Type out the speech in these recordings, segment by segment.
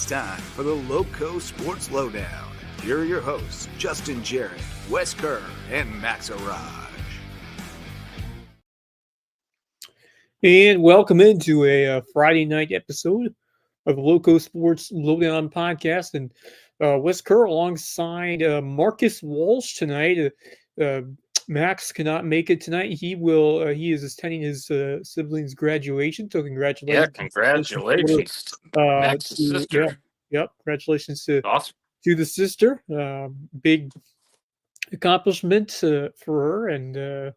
It's time for the LowcoSports Lowdown. Here are your hosts, Justin Jarrett, Wes Kerr, and Max Arraj. And welcome into a Friday night episode of the LowcoSports Lowdown podcast. And Wes Kerr alongside Marcus Walsh tonight. Max cannot make it tonight. He is attending his siblings' graduation. So congratulations! Yeah, congratulations, Max's sister. Yep, congratulations to Awesome. to the sister. Big accomplishment for her, and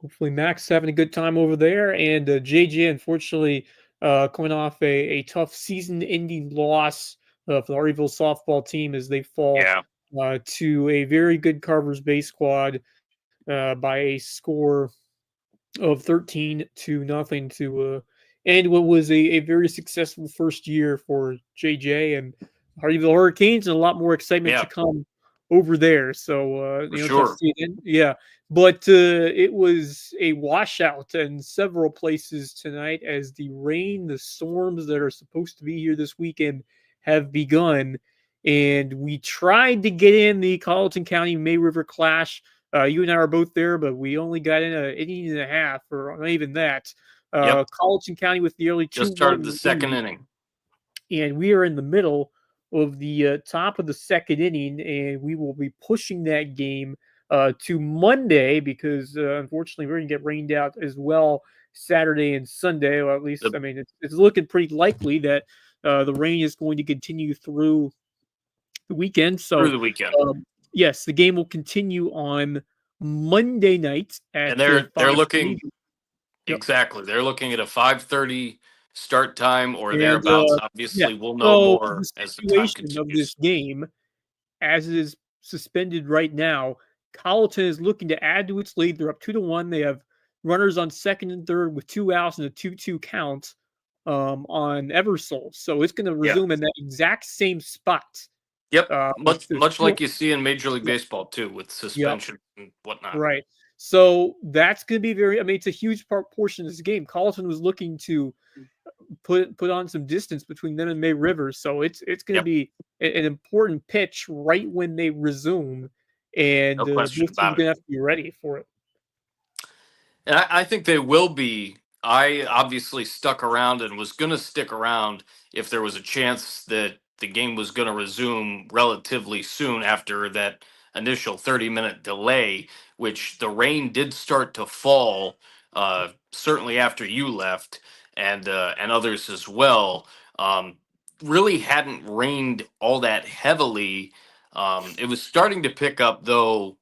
hopefully Max having a good time over there. And JJ, unfortunately, coming off a tough season-ending loss for the Hardyville softball team as they fall to a very good Carver's Bay squad by a score of 13-0 to end what was a very successful first year for JJ and Hardyville Hurricanes, and a lot more excitement to come over there. So, sure. But it was a washout in several places tonight as the rain, the storms that are supposed to be here this weekend have begun. And we tried to get in the Colleton County May River Clash. You and I are both there, but we only got in an inning and a half, or not even that. Colleton County with the early 2-1 just started the second inning. And we are in the middle of the top of the second inning, and we will be pushing that game to Monday because unfortunately we're going to get rained out as well Saturday and Sunday. Or at least, it's looking pretty likely that the rain is going to continue through the weekend. So through the weekend. Yes, the game will continue on Monday night. And they're looking exactly. They're looking at a 5:30 start time or thereabouts. Obviously, we'll know more as the time continues. Of this game, as it is suspended right now, Colleton is looking to add to its lead. They're up 2-1. They have runners on second and third with 2 outs and a 2-2 count on Eversole. So it's going to resume in that exact same spot. Yep, much like you see in Major League Baseball too, with suspension and whatnot. Right. So that's going to be it's a huge portion of this game. Colleton was looking to put on some distance between them and May River, so it's going to be an important pitch right when they resume, and both teams are going to have to be ready for it. And I think they will be. I obviously stuck around and was going to stick around if there was a chance that the game was going to resume relatively soon after that initial 30-minute delay, which the rain did start to fall certainly after you left, and others as well. Really hadn't rained all that heavily. It was starting to pick up, though,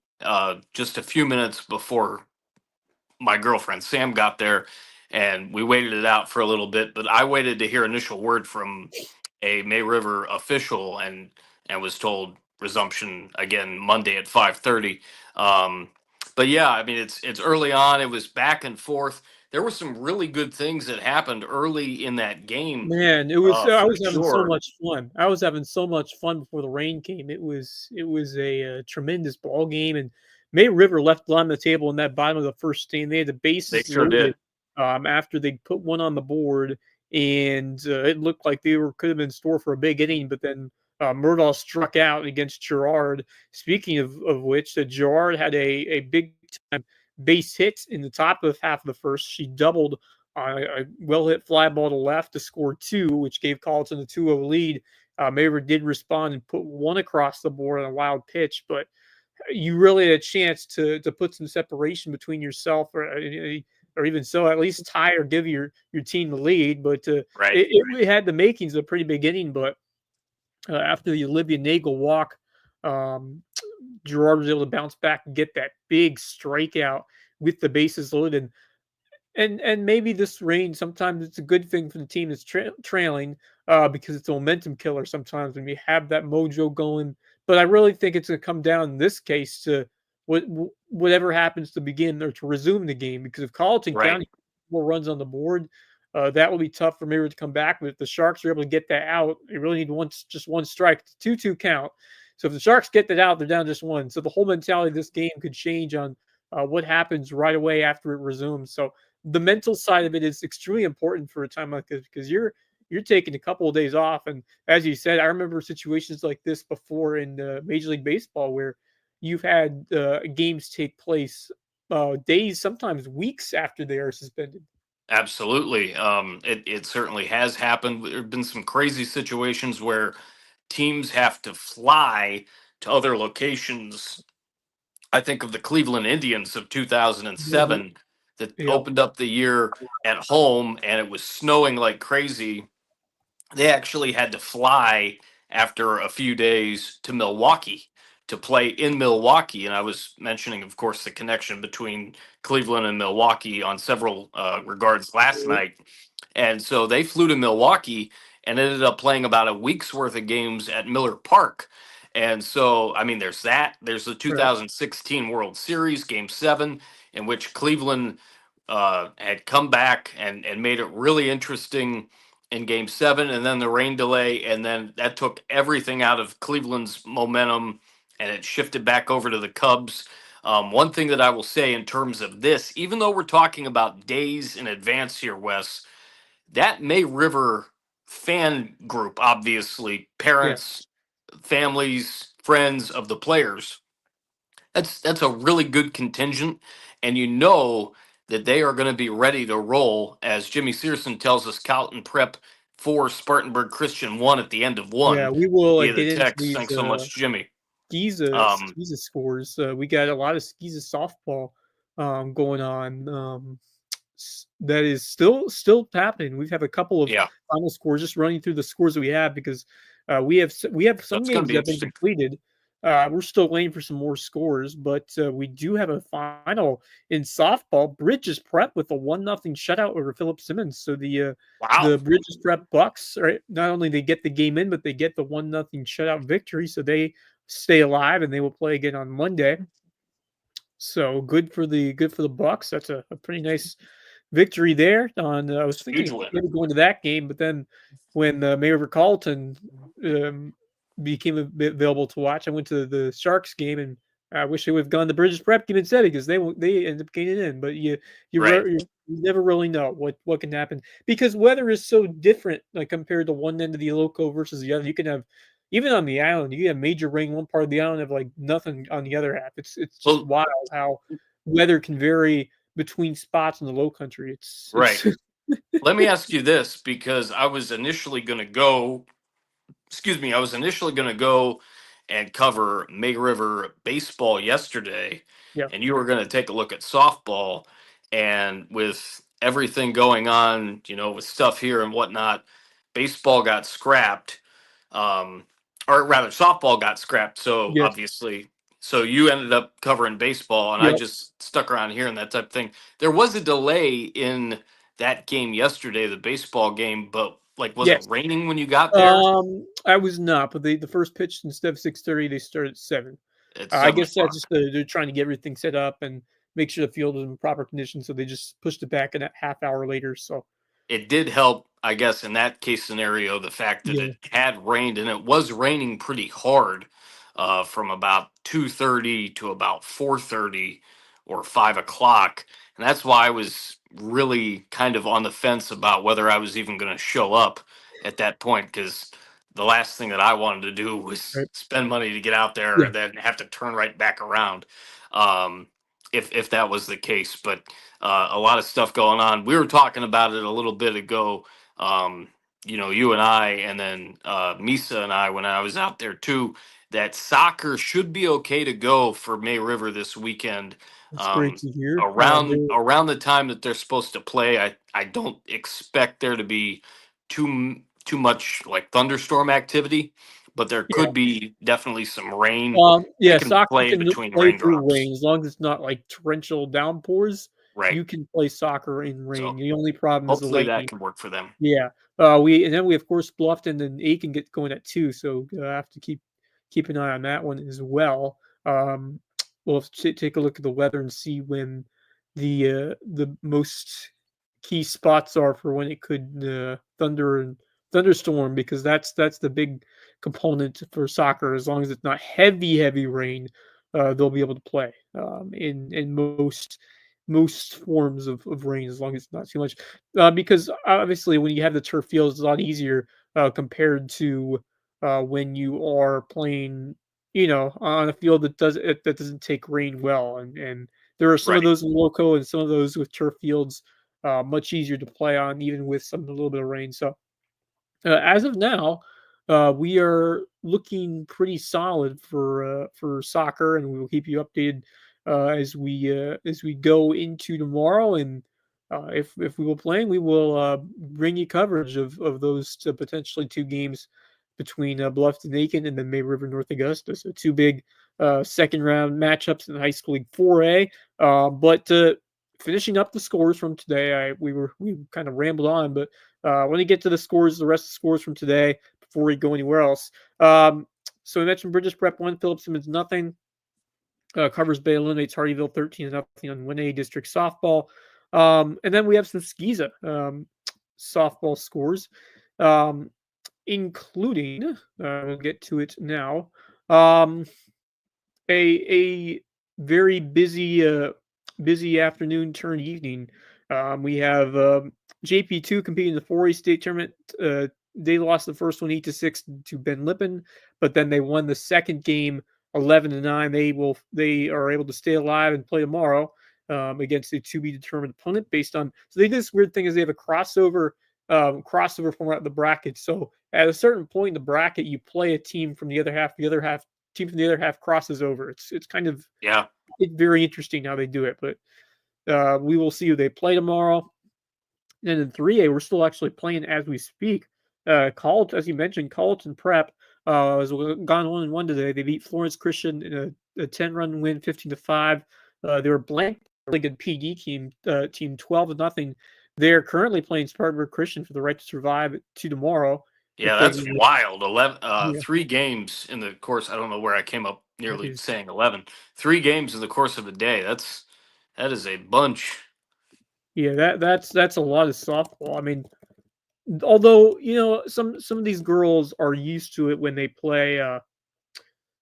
just a few minutes before my girlfriend Sam got there, and we waited it out for a little bit. But I waited to hear initial word from a May River official and was told resumption again Monday at 5:30. But yeah, it's early on. It was back and forth. There were some really good things that happened early in that game. Man, it was I was having so much fun. I was having so much fun before the rain came. It was a tremendous ball game, and May River left on the table in that bottom of the first inning. They had the bases. They sure did. After they put one on the board, and it looked like they could have been in store for a big inning, but then Murdaugh struck out against Gerard. Speaking of which, Gerard had a big time base hit in the top of half of the first. She doubled a well-hit fly ball to left to score 2, which gave Colleton a 2-0 lead. Maver did respond and put 1 across the board on a wild pitch, but you really had a chance to put some separation between yourself or even so, at least tie or give your team the lead. But it had the makings of a pretty big inning. But after the Olivia Nagel walk, Gerard was able to bounce back and get that big strikeout with the bases loaded. And maybe this rain, sometimes it's a good thing for the team that's trailing because it's a momentum killer sometimes when you have that mojo going. But I really think it's going to come down in this case to whatever happens to begin or to resume the game, because if Colleton County more runs on the board, that will be tough for Mirror to come back. But if the Sharks are able to get that out, they really need just one strike, 2-2 count. So if the Sharks get that out, they're down just 1. So the whole mentality of this game could change on what happens right away after it resumes. So the mental side of it is extremely important for a time like this, because you're you're taking a couple of days off. And as you said, I remember situations like this before in Major League Baseball where you've had games take place days, sometimes weeks after they are suspended. Absolutely. It certainly has happened. There have been some crazy situations where teams have to fly to other locations. I think of the Cleveland Indians of Mhm. 2007 that Yeah, opened up the year at home and it was snowing like crazy. They actually had to fly after a few days to Milwaukee to play in Milwaukee. And I was mentioning, of course, the connection between Cleveland and Milwaukee on several regards last night. And so they flew to Milwaukee and ended up playing about a week's worth of games at Miller Park. And so, I mean, there's that. There's the right. 2016 World Series, Game 7, in which Cleveland had come back and made it really interesting in Game 7, and then the rain delay, and then that took everything out of Cleveland's momentum, and it shifted back over to the Cubs. One thing that I will say in terms of this, even though we're talking about days in advance here, Wes, that May River fan group, obviously, Yeah. parents, families, friends of the players, that's a really good contingent, and you know that they are going to be ready to roll, as Jimmy Searson tells us. Calton Prep for Spartanburg Christian won at the end of Yeah, one we will via the get into text. these Thanks so much, Jimmy. Um, Giza scores. We got a lot of Giza softball going on. That is still happening. We've had a couple of yeah, final scores, just running through the scores that we have, because we have some that's going to games be that have been interesting. completed. We're still waiting for some more scores, but we do have a final in softball. Bridges Prep with a 1-0 shutout over Philip Simmons. So Wow, the Bridges Prep Bucks, right? Not only they get the game in, but they get the 1-0 shutout victory. So they stay alive and they will play again on Monday. So good for the Bucks. That's a pretty nice victory there. On I was thinking huge of win. maybe going to that game, but then when Mayor Carlton um, became available to watch, I went to the Sharks game, and I wish they would have gone to British Prep game instead, because they ended up getting in. But Right. you never really know what can happen, because weather is so different, like compared to one end of the loco versus the other. You can have, even on the island, you can have major rain one part of the island, have like nothing on the other half. It's just Well, wild how weather can vary between spots in the low country. right. Let me ask you this, because I was initially going to go. Excuse me. I was initially going to go and cover May River baseball yesterday, Yeah. and you were going to take a look at softball. And with everything going on, with stuff here and whatnot, baseball got scrapped, um, or rather, softball got scrapped. So Yes. obviously, so you ended up covering baseball, and I Yep. just stuck around here and that type of thing. There was a delay in that game yesterday, the baseball game, but like, was it Yes. raining when you got there? I was not, but the first pitch, instead of 6:30, they started at 7. It's I seven guess that's o'clock. just they're trying to get everything set up and make sure the field is in proper condition, so they just pushed it back a half hour later. So It did help, I guess, in that case scenario, the fact that yeah, it had rained, and it was raining pretty hard from about 2:30 to about 4:30 or 5 o'clock, and that's why I was really kind of on the fence about whether I was even going to show up at that point, because the last thing that I wanted to do was right, spend money to get out there yeah, and then have to turn right back around. Um, if that was the case, but a lot of stuff going on. We were talking about it a little bit ago. Um, you and I, and then Misa and I, when I was out there too, that soccer should be okay to go for May River this weekend. that's great Um, to hear. around the time that they're supposed to play, I don't expect there to be too much like thunderstorm activity, but there Yeah, could be definitely some rain. They yeah, can soccer play in can between play through raindrops, rain as long as it's not like torrential downpours. right? You can play soccer in rain. So The only problem is the hopefully that lightning. can work for them. Yeah. We of course Bluffton and Aiken get going at 2, so I have to keep an eye on that one as well. We'll have to take a look at the weather and see when the most key spots are for when it could thunderstorm, because that's the big component for soccer. As long as it's not heavy rain, they'll be able to play in most most forms of rain, as long as it's not too much. Because obviously, when you have the turf field, it's a lot easier compared to when you are playing, on a field that doesn't take rain well. And there are some of Right. those in loco and some of those with turf fields much easier to play on, even with a little bit of rain. So as of now, we are looking pretty solid for soccer, and we will keep you updated as we go into tomorrow. And if we will playing, we will bring you coverage of those potentially two games between Bluffton Aiken and then May River North Augusta. So two big second round matchups in High School League 4A. But finishing up the scores from today, we kind of rambled on, but when we get to the scores, the rest of the scores from today, before we go anywhere else. So we mentioned Bridges Prep 1, Philip Simmons nothing. Covers Bay eliminates Hardyville 13-0 on 1A district softball. And then we have some Skeeza softball scores, including, we'll get to it now, a very busy afternoon turned evening. We have JP2 competing in the 4A state tournament. They lost the first one 8-6 to Ben Lippen, but then they won the second game 11-9. They are able to stay alive and play tomorrow against a to be determined opponent based on. So they did this weird thing is they have a crossover format of the bracket. So at a certain point in the bracket, you play a team from the other half. The other half team from the other half crosses over. It's kind of it's very interesting how they do it, but we will see who they play tomorrow. And in 3A, we're still actually playing as we speak. College, as you mentioned, Colleton Prep has gone 1-1 today. They beat Florence Christian in a 10-run win, 15-5. They were blanked, really good PD team, 12-0. They're currently playing Spartanburg Christian for the right to survive to tomorrow. Yeah, that's wild. 3 games in the course. I don't know where I came up nearly saying 11. 3 games in the course of a day. That is a bunch. Yeah, that's a lot of softball. I mean, although some of these girls are used to it when they play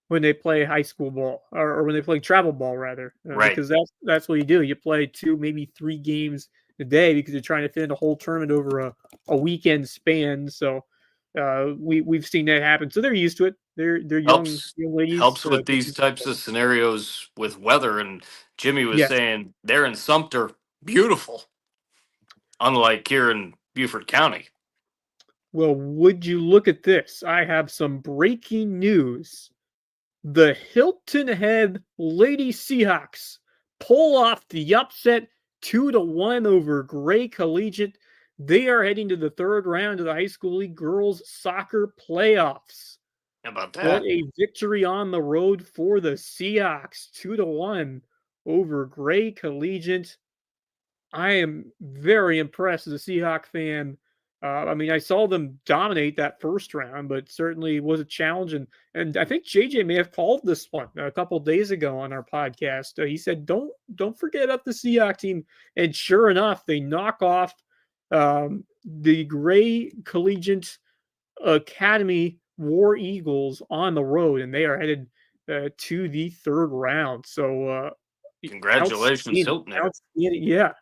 high school ball or when they play travel ball rather, right? Because that's what you do. You play 2, maybe 3 games a day because you're trying to fit in a whole tournament over a weekend span. So we've seen that happen. So they're used to it. They're young ladies. Helps with these types of scenarios with weather. And Jimmy was saying they're in Sumter, beautiful, unlike here in Beaufort County. Well, would you look at this? I have some breaking news. The Hilton Head Lady Seahawks pull off the upset 2-1 over Gray Collegiate. They are heading to the third round of the High School League Girls Soccer Playoffs. How about that? What a victory on the road for the Seahawks, 2-1 over Gray Collegiate. I am very impressed as a Seahawk fan. I mean, I saw them dominate that first round, but certainly was a challenge. And I think JJ may have called this one a couple of days ago on our podcast. He said, "Don't forget about the Seahawks team." And sure enough, they knock off the Gray Collegiate Academy War Eagles on the road, and they are headed to the third round. So, congratulations, Hilton. Yeah.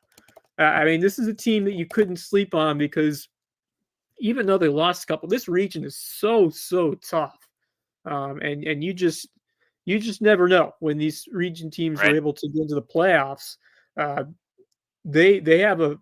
I mean, this is a team that you couldn't sleep on because even though they lost a couple, this region is so tough, and you just never know when these region teams are able to get into the playoffs. They have a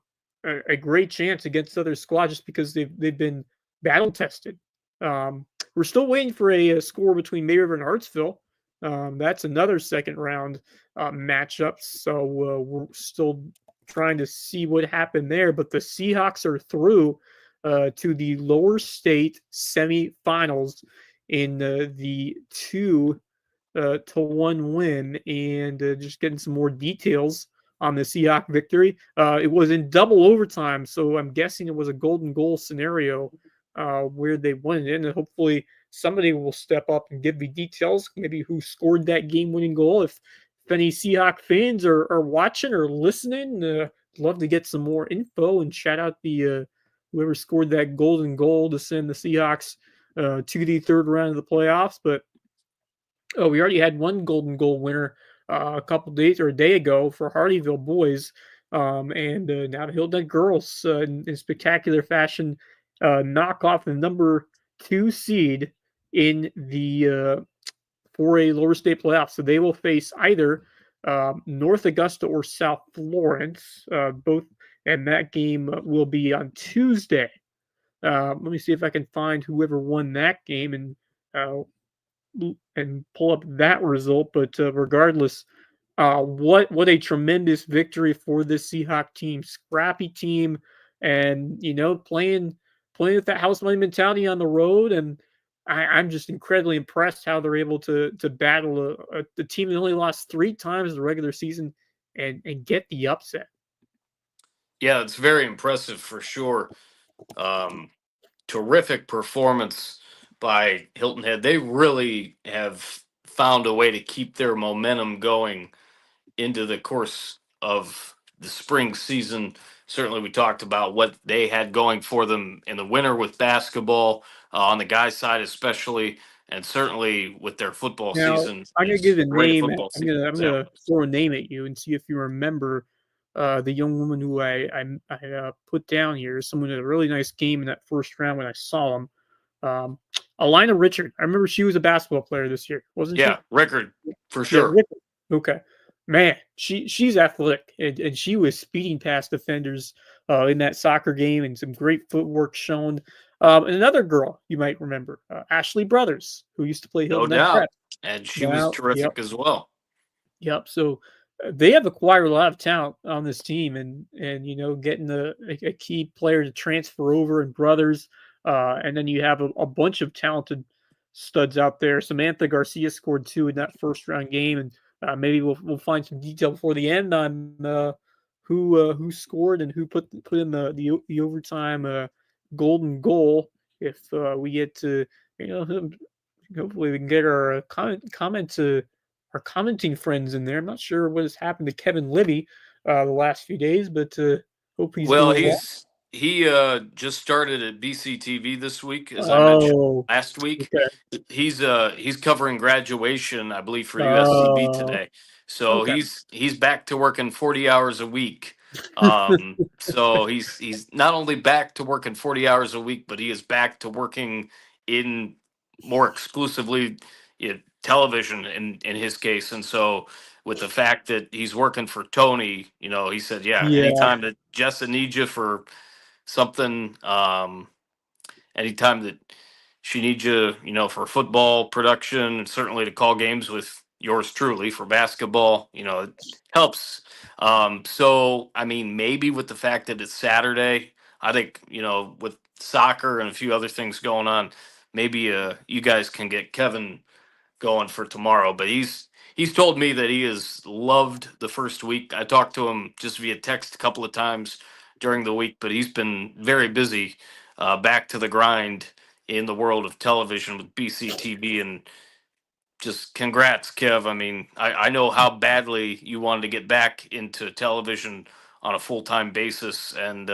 great chance against other squads just because they've been battle tested. We're still waiting for a score between May River and Hartsville. That's another second round matchup. So we're still trying to see what happened there. But the Seahawks are through to the lower state semifinals in the 2-1 win. And just getting some more details on the Seahawk victory. It was in double overtime, so I'm guessing it was a golden goal scenario where they won it. And hopefully somebody will step up and give me details, maybe who scored that game-winning goal. If any Seahawk fans are watching or listening, love to get some more info and shout out the whoever scored that golden goal to send the Seahawks to the third round of the playoffs. But we already had one golden goal winner a couple days or a day ago for Hardyville boys. And now the Hilton Head girls in spectacular fashion knock off the number 2 seed in the 4A lower state playoffs. So they will face either North Augusta or South Florence, both, and that game will be on Tuesday. Let me see if I can find whoever won that game uh, and pull up that result. But regardless, what a tremendous victory for this Seahawk team, scrappy team, and playing with that house money mentality on the road. And I'm just incredibly impressed how they're able to battle a team that only lost 3 times in the regular season and get the upset. Yeah, it's very impressive for sure. Terrific performance by Hilton Head. They really have found a way to keep their momentum going into the course of the spring season. Certainly, we talked about what they had going for them in the winter with basketball, on the guys' side especially, and certainly with their football Now, season. I'm gonna give As a great a name. football I'm season gonna I'm as ever. gonna throw a name at you and see if you remember the young woman who I put down here. Someone had a really nice game in that first round when I saw him. Alina Richard. I remember she was a basketball player this year, wasn't Yeah, she? record for Yeah, sure. Richard. Okay. Man, she's athletic and she was speeding past defenders in that soccer game and some great footwork shown. And another girl you might remember, Ashley Brothers, who used to play No Hilton Head doubt. Prep. And she was Now, yep. terrific as well. Yep. So they have acquired a lot of talent on this team, and getting a key player to transfer over and brothers, and then you have a bunch of talented studs out there. Samantha Garcia scored 2 in that first round game, and maybe we'll find some detail before the end on who scored and who put in the overtime golden goal. If we get to hopefully we can get our comment our commenting friends in there. I'm not sure what has happened to Kevin Libby the last few days, but hope he's Well, doing well. he just started at BCTV this week, as I mentioned Oh, last week. okay. He's covering graduation, I believe, for USCB Oh, today. So okay. he's back to working 40 hours a week. So he's not only back to working 40 hours a week, but he is back to working in more exclusively television in his case. And so with the fact that he's working for Tony, he said, yeah, Yeah, anytime that Jessa needs you for something, anytime that she needs you, for football production, and certainly to call games with yours truly for basketball, it helps. So, I mean, maybe with the fact that it's Saturday, I think, with soccer and a few other things going on, maybe you guys can get Kevin going for tomorrow. But he's told me that he has loved the first week. I talked to him just via text a couple of times during the week, but he's been very busy, back to the grind in the world of television with BCTV. And just congrats, Kev. I mean, I know how badly you wanted to get back into television on a full-time basis, and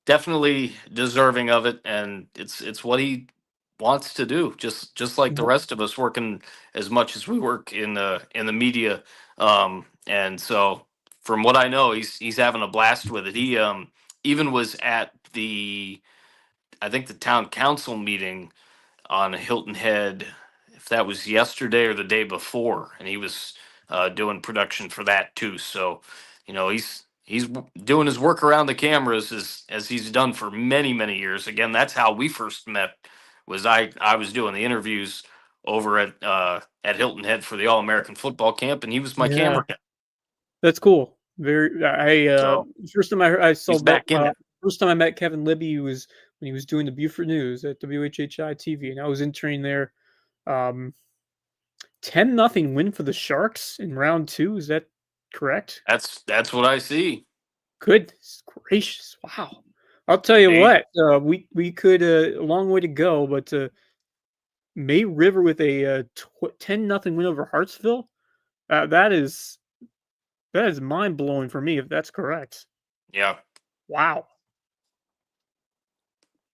definitely deserving of it. And it's what he wants to do, just like the rest of us, working as much as we work in the media. And so from what I know, he's having a blast with it. He even was at the, I think, the town council meeting on Hilton Head, if that was yesterday or the day before, and he was doing production for that too. So, doing his work around the cameras as he's done for many years. Again, that's how we first met. Was I was doing the interviews over at Hilton Head for the All American Football Camp, and he was my yeah, camera guy. that's cool. Very. So First time I saw he's back in it. first time I met Kevin Libby was when he was doing the Buford News at WHHI TV, and I was interning there. Um, 10-0 win for the Sharks in round 2. Is that correct? That's what I see. Goodness gracious! Wow. I'll tell you They what. We could a long way to go, but May River with a 10-0 win over Hartsville. That is mind blowing for me if that's correct. Yeah. Wow.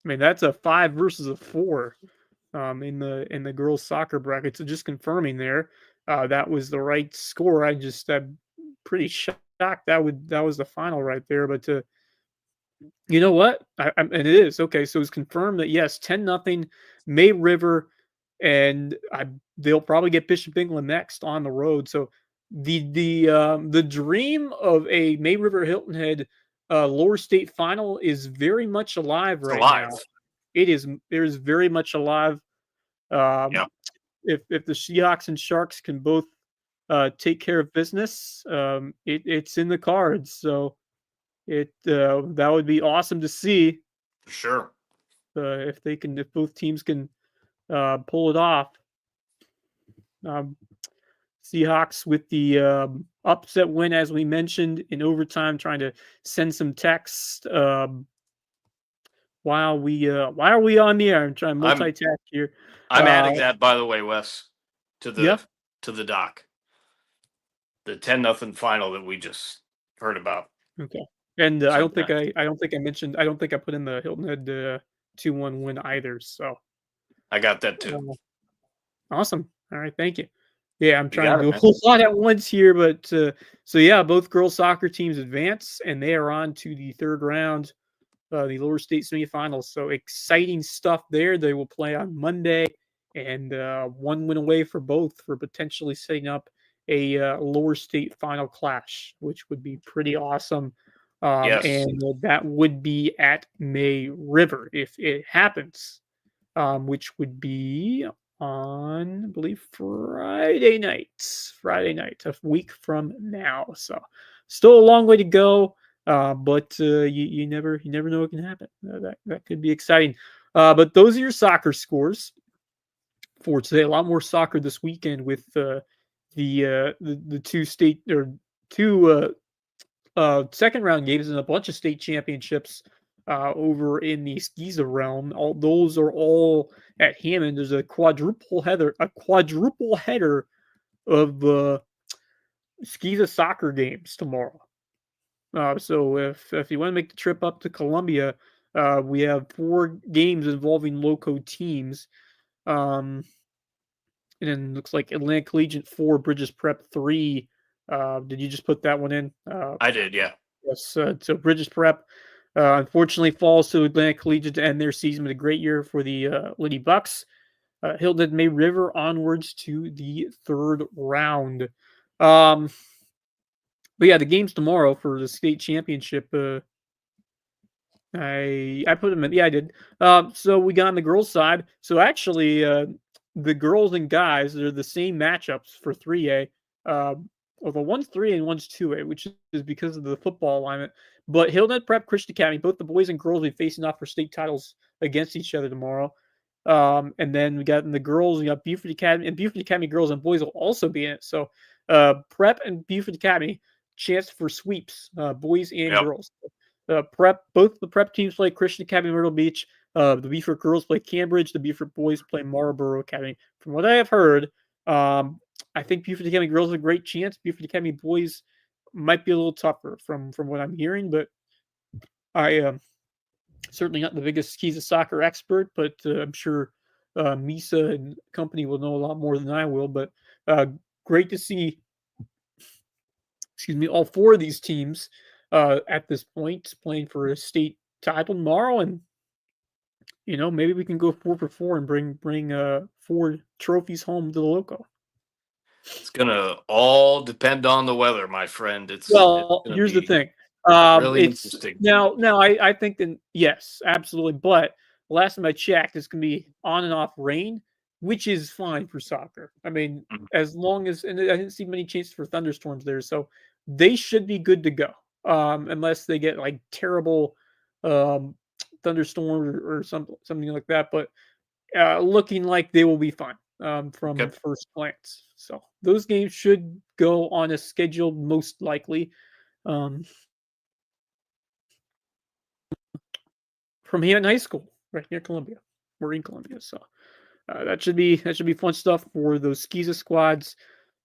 I mean, that's a 5 versus a 4. in the girls soccer bracket. So just confirming there, that was the right score. I'm pretty shocked that was the final right there. But you know what? And it is okay. So it's confirmed that yes, 10-0 May River, and they'll probably get Bishop England next on the road. So the dream of a May River Hilton Head lower state final is very much alive It's right now. alive. It is very much alive. Yeah. If the Seahawks and Sharks can both take care of business, it's in the cards. So that would be awesome to see For sure. if both teams can pull it off. Seahawks with the upset win, as we mentioned, in overtime, trying to send some text while are we on the air? I'm trying to multitask here. I'm adding that, by the way, Wes, to the doc. The 10-0 final that we just heard about. Okay. And I don't think I mentioned. I don't think I put in the Hilton Head 2-1 win either. So I got that too. Awesome. All right, thank you. Yeah, I'm trying to do a whole lot at once here, but so yeah, both girls soccer teams advance, and they are on to the third round, the lower state semifinals. So exciting stuff there. They will play on Monday, and one win away for both for potentially setting up a lower state final clash, which would be pretty awesome. Yes. And that would be at May River if it happens, which would be on, I believe, Friday night, a week from now. So still a long way to go, but you never know what can happen. That could be exciting. But those are your soccer scores for today. A lot more soccer this weekend with the two state or two second round games and a bunch of state championships over in the Skiza realm. All those are all at Hammond. There's a quadruple header of Skiza soccer games tomorrow. So if you want to make the trip up to Columbia, we have 4 games involving Loco teams. And then looks like Atlantic Collegiate 4, Bridges Prep 3. Did you just put that one in? I did, yeah. Yes. So Bridges Prep unfortunately falls to Atlantic Collegiate to end their season with a great year for the Lady Bucks. Hilton May River onwards to the third round. But yeah, the games tomorrow for the state championship. I put them in. Yeah, I did. So we got on the girls' side. So actually, the girls and guys, they're the same matchups for 3A. Although one's 3A and one's 2A, which is because of the football alignment. But Hilton Prep Christian Academy, both the boys and girls will be facing off for state titles against each other tomorrow. And then we got in the girls, we got Buford Academy, and Buford Academy girls and boys will also be in it. So Prep and Buford Academy, chance for sweeps, boys and girls. Both the Prep teams play Christian Academy Myrtle Beach. The Buford girls play Cambridge. The Buford boys play Marlboro Academy. From what I have heard, I think Buford Academy girls have a great chance. Buford Academy boys might be a little tougher from what I'm hearing, but I am certainly not the biggest Skiza soccer expert, but I'm sure Misa and company will know a lot more than I will. But great to see, all 4 of these teams at this point playing for a state title tomorrow, and maybe we can go 4 for 4 and bring 4 trophies home to the Loco. It's gonna all depend on the weather, my friend. Here's the thing. Really interesting. Now, I think that yes, absolutely. But last time I checked, it's gonna be on and off rain, which is fine for soccer. I mean, as long as, and I didn't see many chances for thunderstorms there, so they should be good to go. Unless they get like terrible thunderstorm or something like that. But looking like they will be fine from first glance. So those games should go on a schedule, most likely. From Hammond High School, right near Columbia. We're in Columbia, so that should be fun stuff for those Skiza squads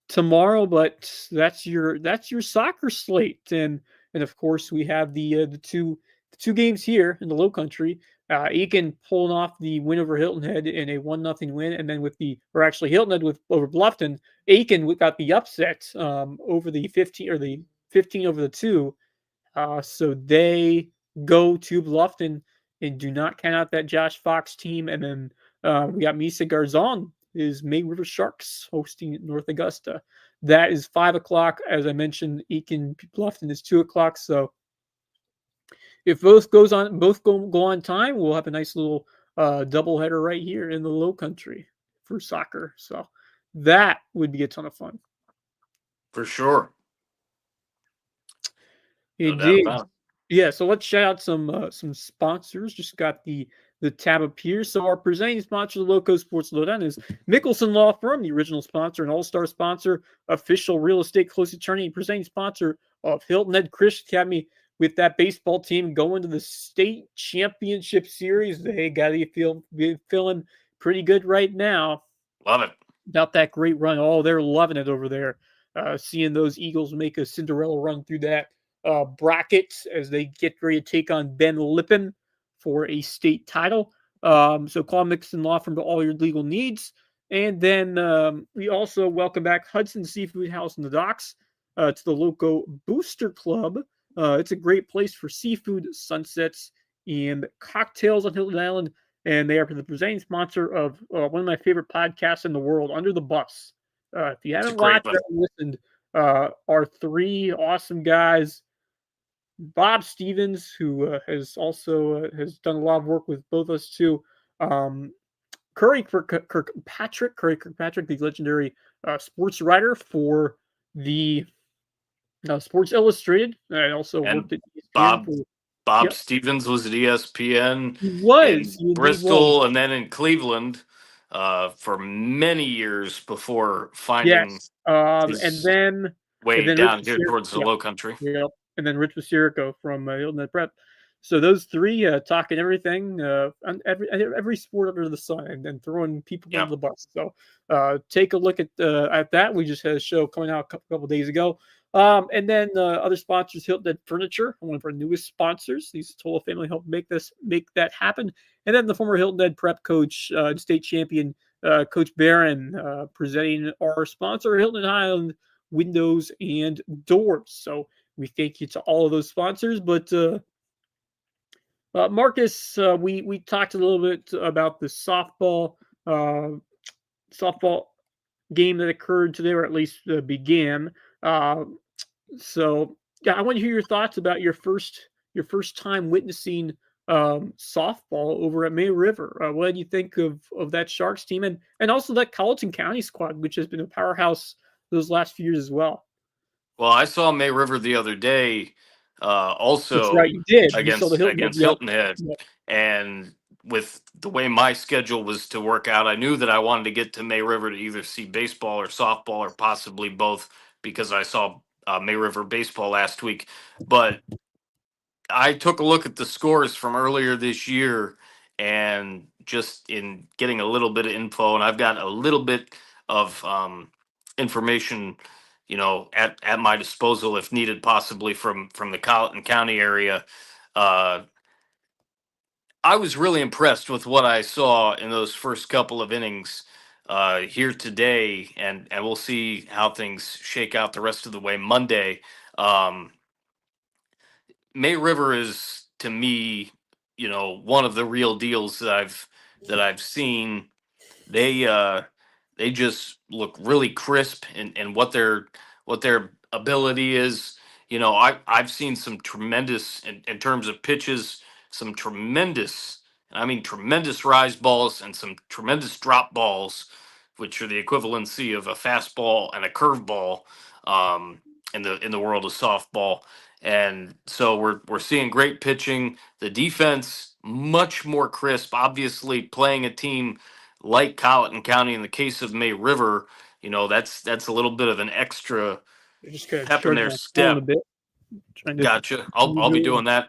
tomorrow. But that's your soccer slate, and of course we have the two games here in the Lowcountry. Eakin pulling off the win over Hilton Head in a 1-0 win, and then Hilton Head over Bluffton. Aiken got the upset over the 15 over the 2. So they go to Bluffton and do not count out that Josh Fox team. And then we got Mesa Garzon is May River Sharks hosting North Augusta. That is 5 o'clock. As I mentioned, Aiken Bluffton is 2 o'clock. So if both go on time, we'll have a nice little doubleheader right here in the Lowcountry for soccer. So that would be a ton of fun. For sure. No doubt about it. Yeah, so let's shout out some sponsors. Just got the tab up here. So our presenting sponsor of the LowcoSports Lowdown is Mickelson Law Firm, the original sponsor and all-star sponsor, official real estate close attorney, and presenting sponsor of Hilton Head Christian Academy. With that baseball team going to the state championship series, they got to be feeling pretty good right now. Love it. About that great run. Oh, they're loving it over there. Seeing those Eagles make a Cinderella run through that bracket as they get ready to take on Ben Lippen for a state title. So call Mixon Law Firm to all your legal needs. And then we also welcome back Hudson Seafood House in the Docks to the Loco Booster Club. It's a great place for seafood, sunsets, and cocktails on Hilton Island. And they are the presenting sponsor of one of my favorite podcasts in the world, Under the Bus. If you haven't watched or listened, our three awesome guys, Bob Stevens, who has done a lot of work with both us too. Curry Kirkpatrick, the legendary sports writer for the Sports Illustrated. I also worked at ESPN. Bob Stevens was at ESPN. He was in Bristol and then in Cleveland for many years before finding and then down here towards the Lowcountry. Yeah, and then Rich Basirico from Hilton Head Prep. So those three talking everything, on every sport under the sun, and then throwing people under the bus. So take a look at that. We just had a show coming out a couple days ago. And then other sponsors, Hilton Head Furniture, one of our newest sponsors. These Tola family helped make that happen. And then the former Hilton Head Prep coach, state champion, Coach Barron, presenting our sponsor, Hilton Island Windows and Doors. So we thank you to all of those sponsors. But Marcus, we talked a little bit about the softball game that occurred today, or at least began. So I want to hear your thoughts about your first time witnessing softball over at May River. What did you think of that Sharks team and also that Colleton County squad, which has been a powerhouse those last few years as well? Well, I saw May River the other day, also. That's right, you did. against Hilton Head, and with the way my schedule was to work out, I knew that I wanted to get to May River to either see baseball or softball or possibly both, because I saw May River baseball last week. But I took a look at the scores from earlier this year, and just in getting a little bit of info, and I've got a little bit of information, at my disposal if needed, possibly from the Colleton County area. I was really impressed with what I saw in those first couple of innings here today, and we'll see how things shake out the rest of the way Monday. May River is, to me, one of the real deals that I've seen. They just look really crisp in what their ability is. I've seen some tremendous, in terms of pitches, some tremendous, and I mean tremendous rise balls and some tremendous drop balls, which are the equivalency of a fastball and a curveball in the world of softball. And so we're seeing great pitching. The defense much more crisp. Obviously, playing a team like Colleton County, in the case of May River, that's a little bit of an extra pep in their step. Gotcha. I'll be doing that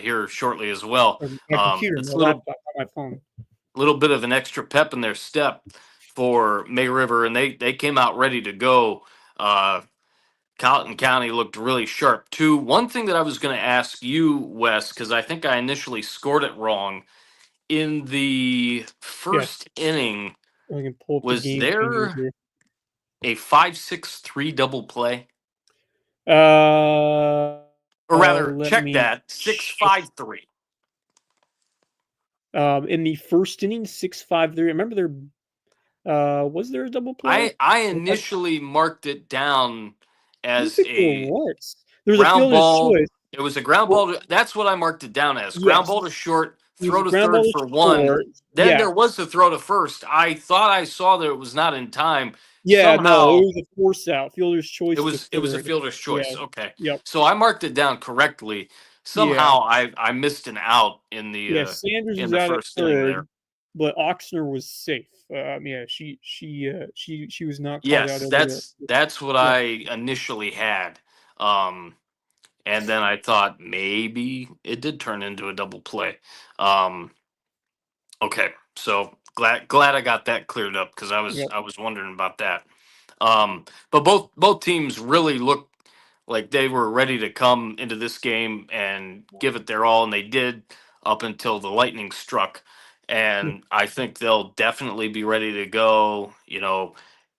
here shortly as well. It's a little bit of an extra pep in their step for May River, and they came out ready to go. Colleton County looked really sharp too. One thing that I was going to ask you, Wes, because I think I initially scored it wrong, in the first inning, I can pull up the was game changer there here. a 5-6-3 double play? Or rather, Let check me that, check. 6-5-3. In the first inning, 6-5-3. Remember there was there a double play? I I initially marked it down don't as think there a was. There's a ground fielder's ball. choice. It was a ground Well, ball. That's what I marked it down as. Ground yes. ball to short, It was throw a to ground third ball to for one. short. Then Yeah. there was the throw to first. I thought I saw that it was not in time. Yeah, no, it Somehow was a force out. Fielder's it choice to was a third. fielder's Yeah. choice. Okay. Yep. So I marked it down correctly. Yeah. Somehow I missed an out Yeah. Sanders in was the out at first inning there. third, but Oxner was safe. Yeah, she was not called out Yes, over there. that's what Yeah. I initially had. Um and then I thought maybe it did turn into a double play. Um okay. So glad I got that cleared up because Yep. I was wondering about that. But both teams really looked like they were ready to come into this game and give it their all, and they did up until the lightning struck. And I think they'll definitely be ready to go. You know,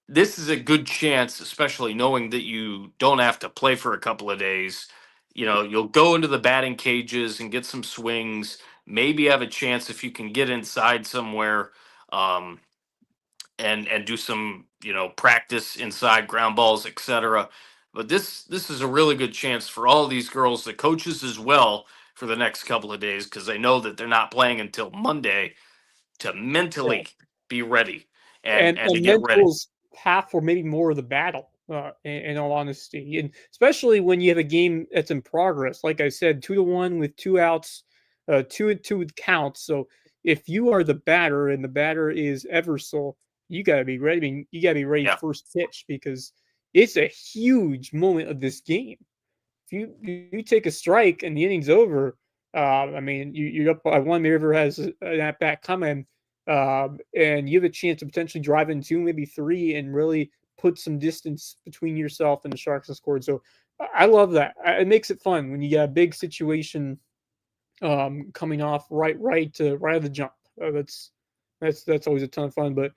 this is a good chance, especially knowing that you don't have to play for a couple of days. You know, you'll go into the batting cages and get some swings. Maybe have a chance if you can get inside somewhere. Um, and do some practice inside ground balls, etc. But this is a really good chance for all of these girls, the coaches as well, for the next couple of days because they know that they're not playing until Monday to Yeah. mentally be ready and to And get ready. mental's half or maybe more of the battle, in all honesty, and especially when you have a game that's in progress. Like I said, 2-1 with 2 outs, 2-2 with counts. So if you are the batter and the batter is Eversole, you got to be ready. I mean, you got to be ready Yeah, first pitch because it's a huge moment of this game. If you take a strike and the inning's over, I mean, you're up by one. Maybe River has an at bat coming, and you have a chance to potentially drive in two, maybe three, and really put some distance between yourself and the Sharks and scored. So I love that. It makes it fun when you got a big situation coming off right at the jump. That's always a ton of fun. But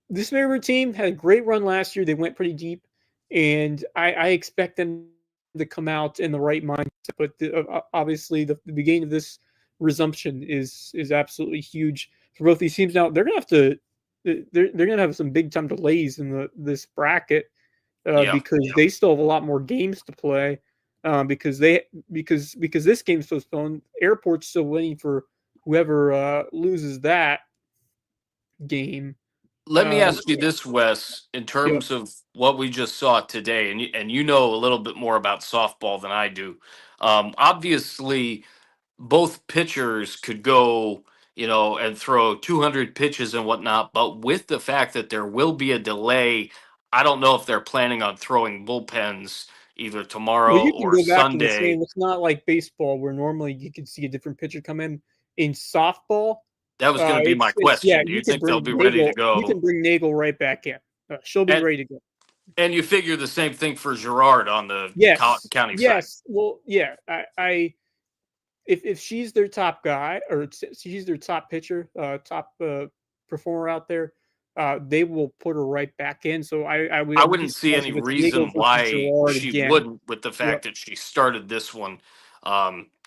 this Mariners team had a great run last year. They went pretty deep, and I expect them to come out in the right mindset. But obviously, the beginning of this resumption is absolutely huge for both these teams. Now they're gonna have to they're gonna have some big time delays in this bracket yeah. because they still have a lot more games to play. Because this game's postponed, Airport's still waiting for whoever loses that game. Let me Um, ask you this, Wes, in yeah. terms of what we just saw today, and you know a little bit more about softball than I do. Obviously, both pitchers could go, and throw 200 pitches and whatnot. But with the fact that there will be a delay, I don't know if they're planning on throwing bullpens either Well, tomorrow you can or go back in the Sunday. same. It's not like baseball where normally you can see a different pitcher come in. In softball, That was going to be my it's yeah. question. Do You you can think they'll bring be ready to Nagel. You can go? bring Nagel right back in. She'll be And ready to go. and you figure the same thing for Gerard on the Yes, county side. yes. Well, yeah. I if she's their top guy or she's their top pitcher, top performer out there, they will put her right back in. So I I would be wouldn't see surprised any if it's Nagel reason versus why Gerard she again. wouldn't, with the Yep. fact that she started this one.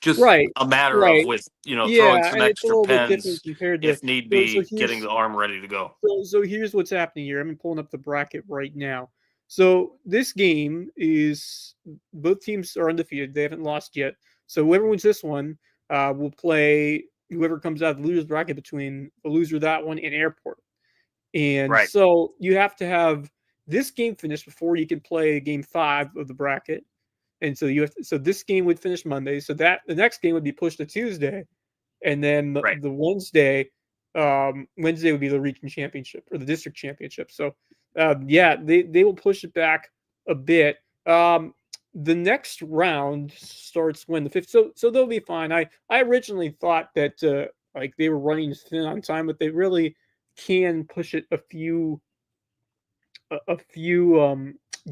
Just Right. a matter of Right. with throwing Yeah, some and it's a extra little bit different pens compared to if need so be, getting the arm ready to go. here's what's happening here. I'm pulling up the bracket right now. So this game is both teams are undefeated. They haven't lost yet. So whoever wins this one will play whoever comes out of the losers bracket between the loser of that one and Airport. And Right. so you have to have this game finished before you can play game 5 of the bracket. And so so this game would finish Monday. So that the next game would be pushed to Tuesday, and then Right. the Wednesday would be the region championship or the district championship. So yeah, they will push it back a bit. The next round starts when the fifth, so they'll be fine. I originally thought that like they were running thin on time, but they really can push it a few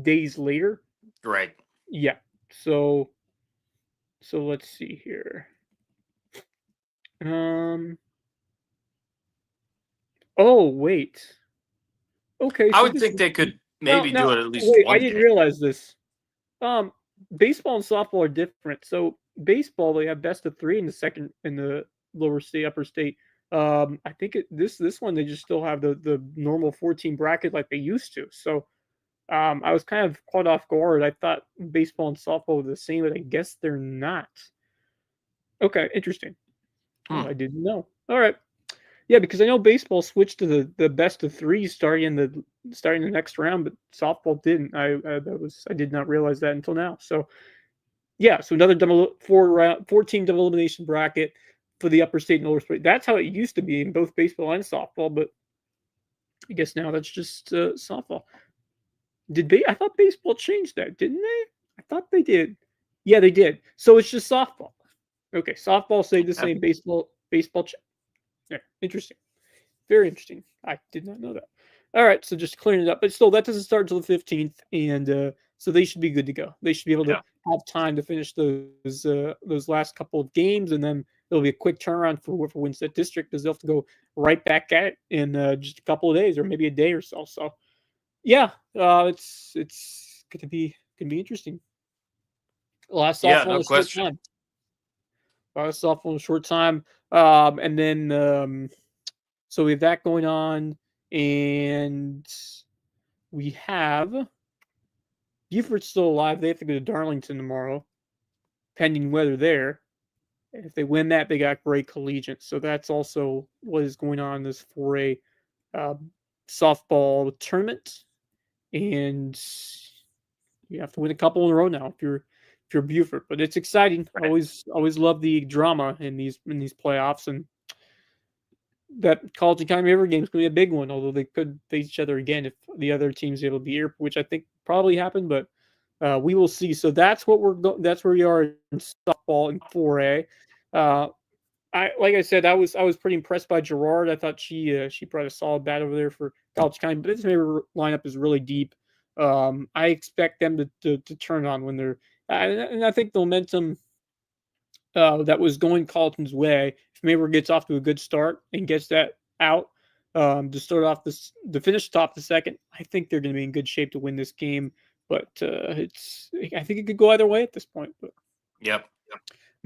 days later. Right. Yeah. So let's see here. Um Oh, wait. Okay, I so would this think is they could now. maybe do Now, it at least wait. I one didn't game. realize this. Um, Baseball and softball are different. So baseball, they have best of three in the second in the lower state, upper state. I think this one they just still have the normal 14 bracket like they used to. So I was kind of caught off guard. I thought baseball and softball were the same, but I guess they're not. Okay, interesting. Oh, Hmm. I didn't know. All right. Yeah, because I know baseball switched to the best of three starting the next round, but softball didn't. I did not realize that until now. So yeah, so another four team double elimination bracket for the upper state and lower state. That's how it used to be in both baseball and softball, but I guess now that's just softball. I thought baseball changed that, didn't they? I thought they did. Yeah, they did. So it's just softball. Okay, softball stayed the Yeah. same. Baseball. Yeah, interesting. Very interesting. I did not know that. All right, so just clearing it up, but still, that doesn't start until the 15th, and so they should be good to go. They should be able to Yeah. have time to finish those last couple of games, and then it'll be a quick turnaround for whoever wins that district, because they'll have to go right back at it in just a couple of days, or maybe a day or so. So, yeah, it's going to be interesting. A lot of Yeah, softball in no a short question. time. A lot of softball in a short time, and then so we have that going on, and we have Buford's still alive. They have to go to Darlington tomorrow, pending weather there. If they win that, they got great collegiate. So that's also what is going on in this 4A uh, softball tournament, and you have to win a couple in a row now if you're Buford. But it's exciting. Right. Always love the drama in these playoffs, and that college economy river game is going to be a big one. Although they could face each other again if the other team's able to be here, which I think probably happened, but we will see. So that's what that's where we are in softball in 4A. Uh, like I said, I was pretty impressed by Gerard. I thought she brought a solid bat over there for college economy, but this river lineup is really deep. I expect them to turn on when they're and I think the momentum that was going Carlton's way. If Mayweather gets off to a good start and gets that out to start off to finish top the second, I think they're going to be in good shape to win this game. But I think it could go either way at this point. But Yep.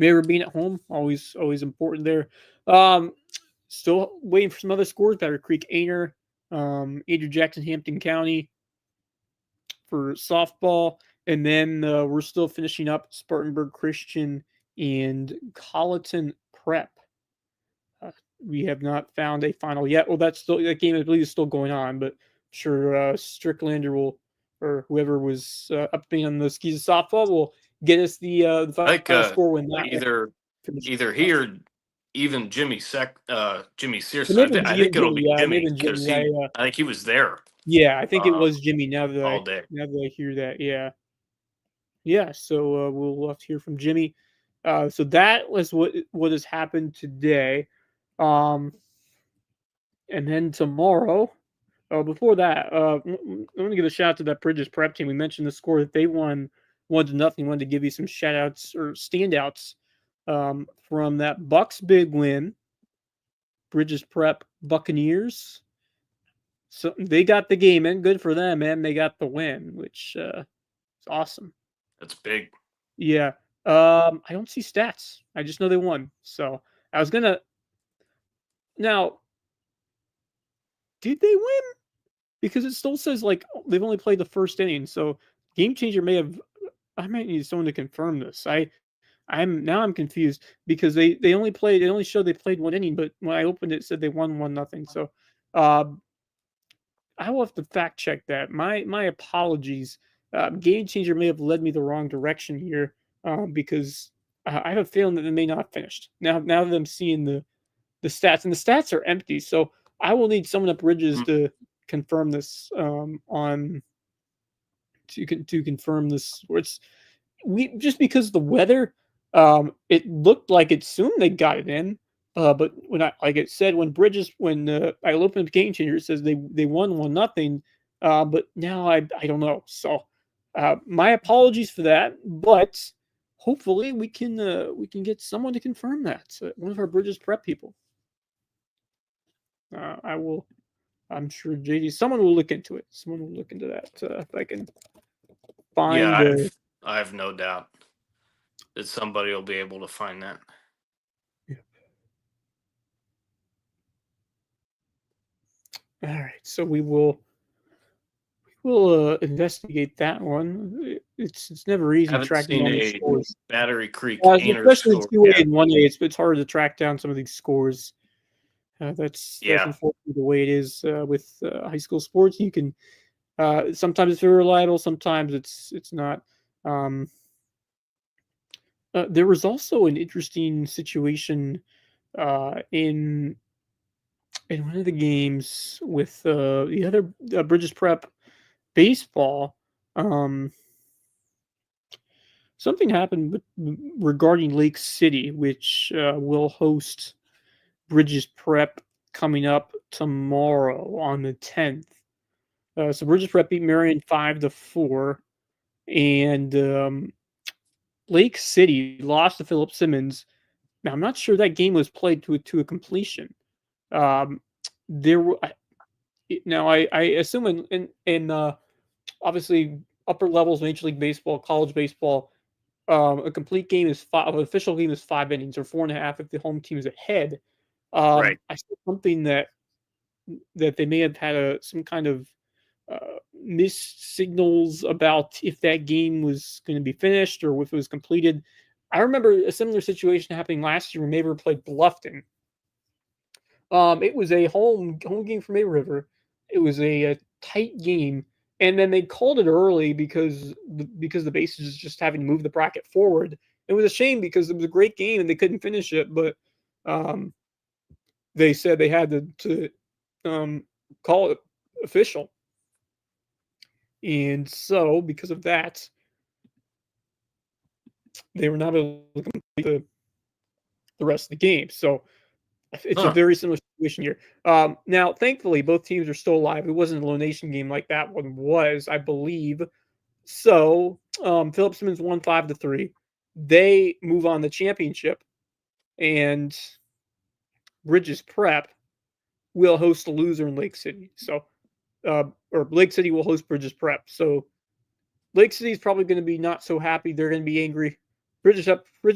Mayweather being at home, always important there. Um, Still waiting for some other scores. Battery Creek, Ainer, Andrew Jackson, Hampton County for softball, and then we're still finishing up Spartanburg Christian and Colleton Prep. We have not found a final yet. Well, that game I believe is still going on, but I'm sure Stricklander will or whoever was upping on the skis of softball will get us the I think final score when that either finishes either up. he or even Jimmy Jimmy It may Searson. have been I think it'll Jimmy. be Yeah, it may have Jimmy been because Jimmy. I think he was there Yeah, I think it uh, was Jimmy. all day. Now that I hear that, yeah. Yeah, so we'll have to hear from Jimmy. So that was what has happened today, um, and then tomorrow. Before that, I'm going to give a shout out to that Bridges Prep team. We mentioned the score that they won 1-0. Wanted to give you some shout outs or standouts from that Bucks big win. Bridges Prep Buccaneers. So they got the game in. Good for them, and they got the win, which is awesome. That's big. Yeah. I don't see stats. I just know they won. So I was gonna now. Did they win? Because it still says like they've only played the first inning. So Game Changer may have. I might need someone to confirm this. I'm confused because they only played. They only showed they played one inning, but when I opened it, it said they won 1-0. So, uh, I will have to fact check that. My apologies. Game Changer may have led me the wrong direction here because I have a feeling that they may not have finished. Now that I'm seeing the stats, and the stats are empty, so I will need someone at Bridges Hmm. to confirm this to confirm this. It's we just because the weather, it looked like it soon they got it in. But when I like it said when I opened the Game Changer, it says they won 1-0. But now I don't know. So my apologies for that. But hopefully we can get someone to confirm that. One of our Bridges Prep people. I will I'm sure JD, someone will look into it. Someone will look into that. If I can find. Yeah, I have no doubt that somebody will be able to find that. Yeah. All right, so we'll investigate that one. It's never easy Haven't tracking seen down these a scores, Battery Creek Ainers especially score 2A yet. and 1A. It's hard to track down some of these scores. That's unfortunately the way it is with high school sports. You can sometimes it's very reliable, sometimes it's not. There was also an interesting situation in one of the games with the other Bridges Prep baseball. Something happened regarding Lake City, which will host Bridges Prep coming up tomorrow on the 10th. So Bridges Prep beat Marion 5-4, and Lake City lost to Philip Simmons. Now I'm not sure that game was played to a completion. There were now I assume in obviously upper levels, Major League Baseball, college baseball, a complete game is an official game is 5 innings or 4.5 if the home team is ahead. Right. I saw something that they may have had some kind of missed signals about if that game was going to be finished or if it was completed. I remember a similar situation happening last year when May River played Bluffton. It was a home game for May River. It was a tight game, and then they called it early because the bases is just having to move the bracket forward. It was a shame because it was a great game and they couldn't finish it, but they said they had to call it official. And so, because of that, they were not able to complete the rest of the game. So, it's a very similar situation here. Now, thankfully, both teams are still alive. It wasn't a Low Nation game like that one was, I believe. So, Philip Simmons won 5-3. They move on the championship, and Bridges Prep will host the loser in Lake City. So, or Lake City will host Bridges Prep. So, Lake City is probably going to be not so happy. They're going to be angry. Bridges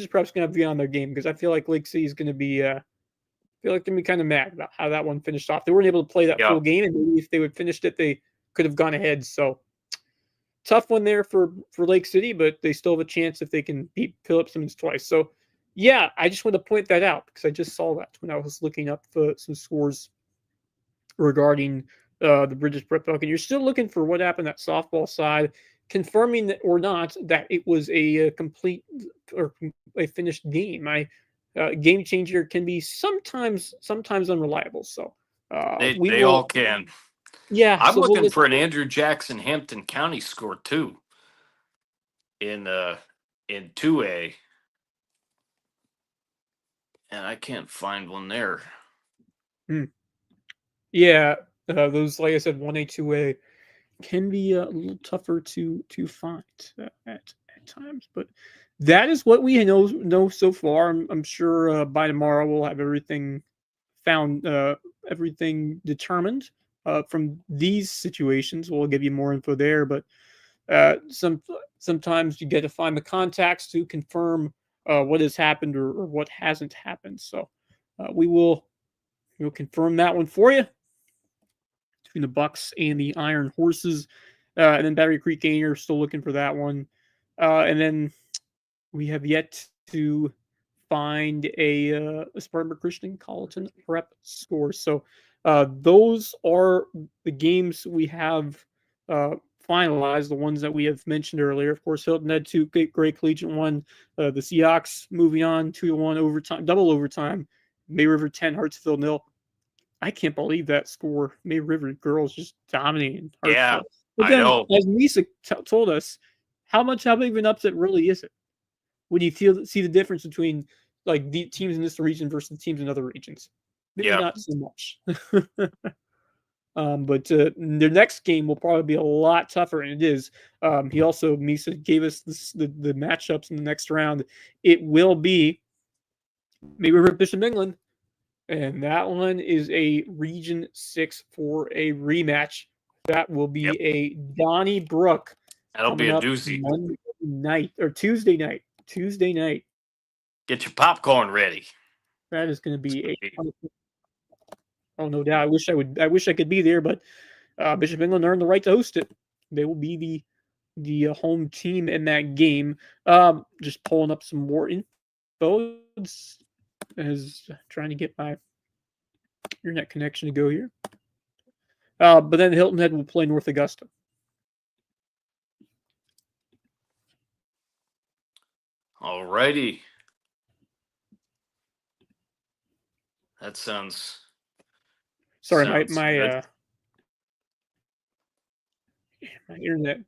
Prep's going to be on their game because I feel like Lake City is going to be they're going to be kind of mad about how that one finished off. They weren't able to play that full game, and maybe if they would finished it, they could have gone ahead. So tough one there for Lake City, but they still have a chance if they can beat Philip Simmons twice. So yeah, I just want to point that out because I just saw that when I was looking up some scores regarding the Bridges Prep Buck, and you're still looking for what happened at softball side, confirming that or not that it was a complete or a finished game. Game changer can be sometimes unreliable. So they all can. Yeah, I'm looking for an Andrew Jackson Hampton County score too in 2A, and I can't find one there. Yeah, those, like I said, 1A, 2A can be a little tougher to find at times, but that is what we know so far. I'm sure by tomorrow we'll have everything found, everything determined from these situations. We'll give you more info there, but sometimes you get to find the contacts to confirm what has happened or what hasn't happened. So we'll confirm that one for you between the Bucks and the Iron Horses. And then Battery Creek Gainer, still looking for that one. And then we have yet to find a Spartanburg Christian Colleton Prep score. So those are the games we have finalized, the ones that we have mentioned earlier. Of course, Hilton had 2 great collegiate one. The Seahawks moving on 2-1 overtime, double overtime. May River 10, Hartsfield 0. I can't believe that score. May River girls just dominating Hartsfield. Yeah, but then, I know. as Lisa told us, how big of an upset really is it? When you see the difference between like the teams in this region versus the teams in other regions, maybe not so much. But their next game will probably be a lot tougher, and it is. Misa gave us the matchups in the next round. It will be May River Bishop England And that one is a Region 6 for a rematch. That will be Yep. a Donnybrook That'll be coming a up doozy. Monday night or Tuesday night. Tuesday night. Get your popcorn ready. That is going to be oh, no doubt. I wish I could be there, but Bishop England earned the right to host it. They will be the home team in that game. Just pulling up some more info as trying to get my internet connection to go here. But then Hilton Head will play North Augusta. Alrighty. That sounds. Sorry, sounds good. My internet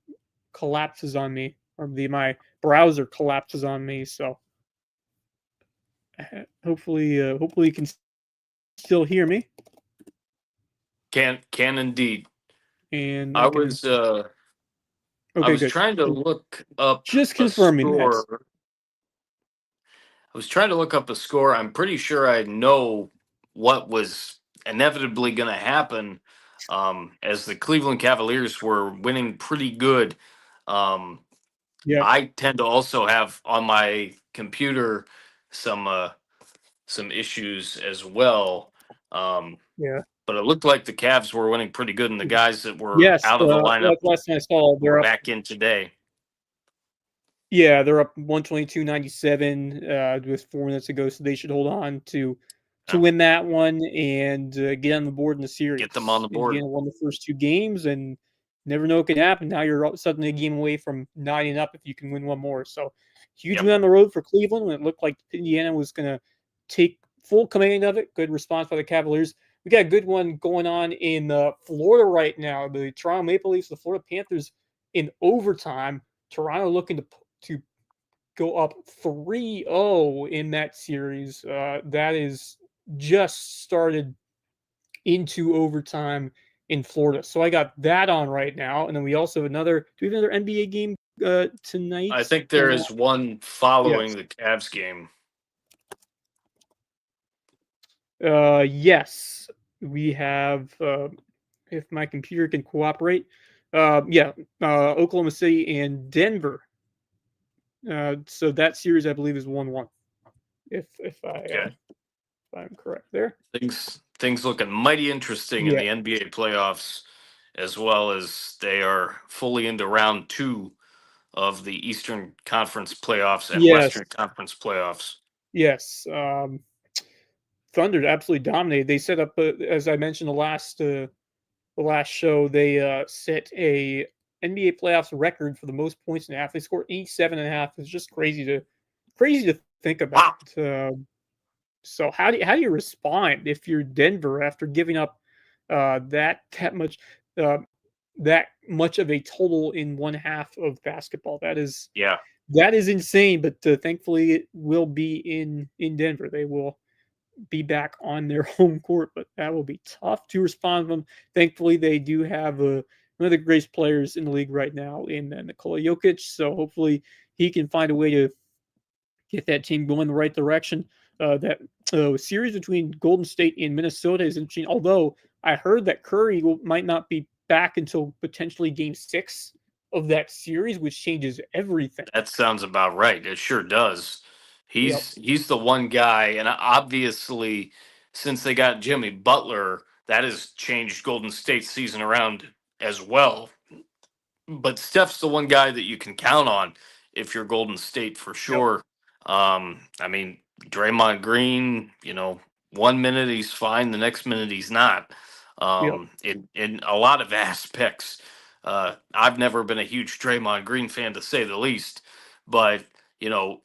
collapses on me, or my browser collapses on me. So hopefully you can still hear me. Can indeed. And I can, was okay, I was good. trying to look up Just a confirming score. that. I was trying to look up a score. I'm pretty sure I know what was inevitably going to happen, as the Cleveland Cavaliers were winning pretty good. Um, Yeah, I tend to also have on my computer some issues as well. yeah. But it looked like the Cavs were winning pretty good, and the guys that were Yes, out of the lineup last time I saw, were they're up. back in today. Yeah, they're up 122-97 with 4 minutes to go, so they should hold on to Yeah. win that one and get on the board in the series. Get them on the board. Again, won the first 2 games, and never know what can happen. Now you're suddenly a game away from 9 and up if you can win one more. So huge win on the road for Cleveland when it looked like Indiana was going to take full command of it. Good response by the Cavaliers. We got a good one going on in Florida right now. The Toronto Maple Leafs, the Florida Panthers in overtime. Toronto looking to go up 3-0 in that series. That is just started into overtime in Florida. So I got that on right now. And then we also have another, do we have another NBA game tonight? I think there is one following the Cavs game. Yes, we have, if my computer can cooperate. Oklahoma City and Denver. So that series, I believe, is 1-1. If I'm correct there. Things looking mighty interesting in the NBA playoffs, as well as they are fully into round 2 of the Eastern Conference playoffs and Western Conference playoffs. Yes. Thunder absolutely dominated. They set up, as I mentioned the last show, they set a NBA playoffs record for the most points in half. They scored 87.5. It's just crazy to think about. Wow. So how do you respond if you're Denver after giving up that much of a total in one half of basketball? That is insane. But thankfully, it will be in Denver. They will be back on their home court, but that will be tough to respond to them. Thankfully, they do have one of the greatest players in the league right now in Nikola Jokic. So hopefully, he can find a way to get that team going the right direction. That series between Golden State and Minnesota is interesting. Although I heard that Curry might not be back until potentially Game 6 of that series, which changes everything. That sounds about right. It sure does. He's the one guy, and obviously, since they got Jimmy Butler, that has changed Golden State's season around as well. But Steph's the one guy that you can count on if you're Golden State for sure. I mean, Draymond Green, 1 minute he's fine, the next minute he's not. In a lot of aspects. I've never been a huge Draymond Green fan, to say the least. But,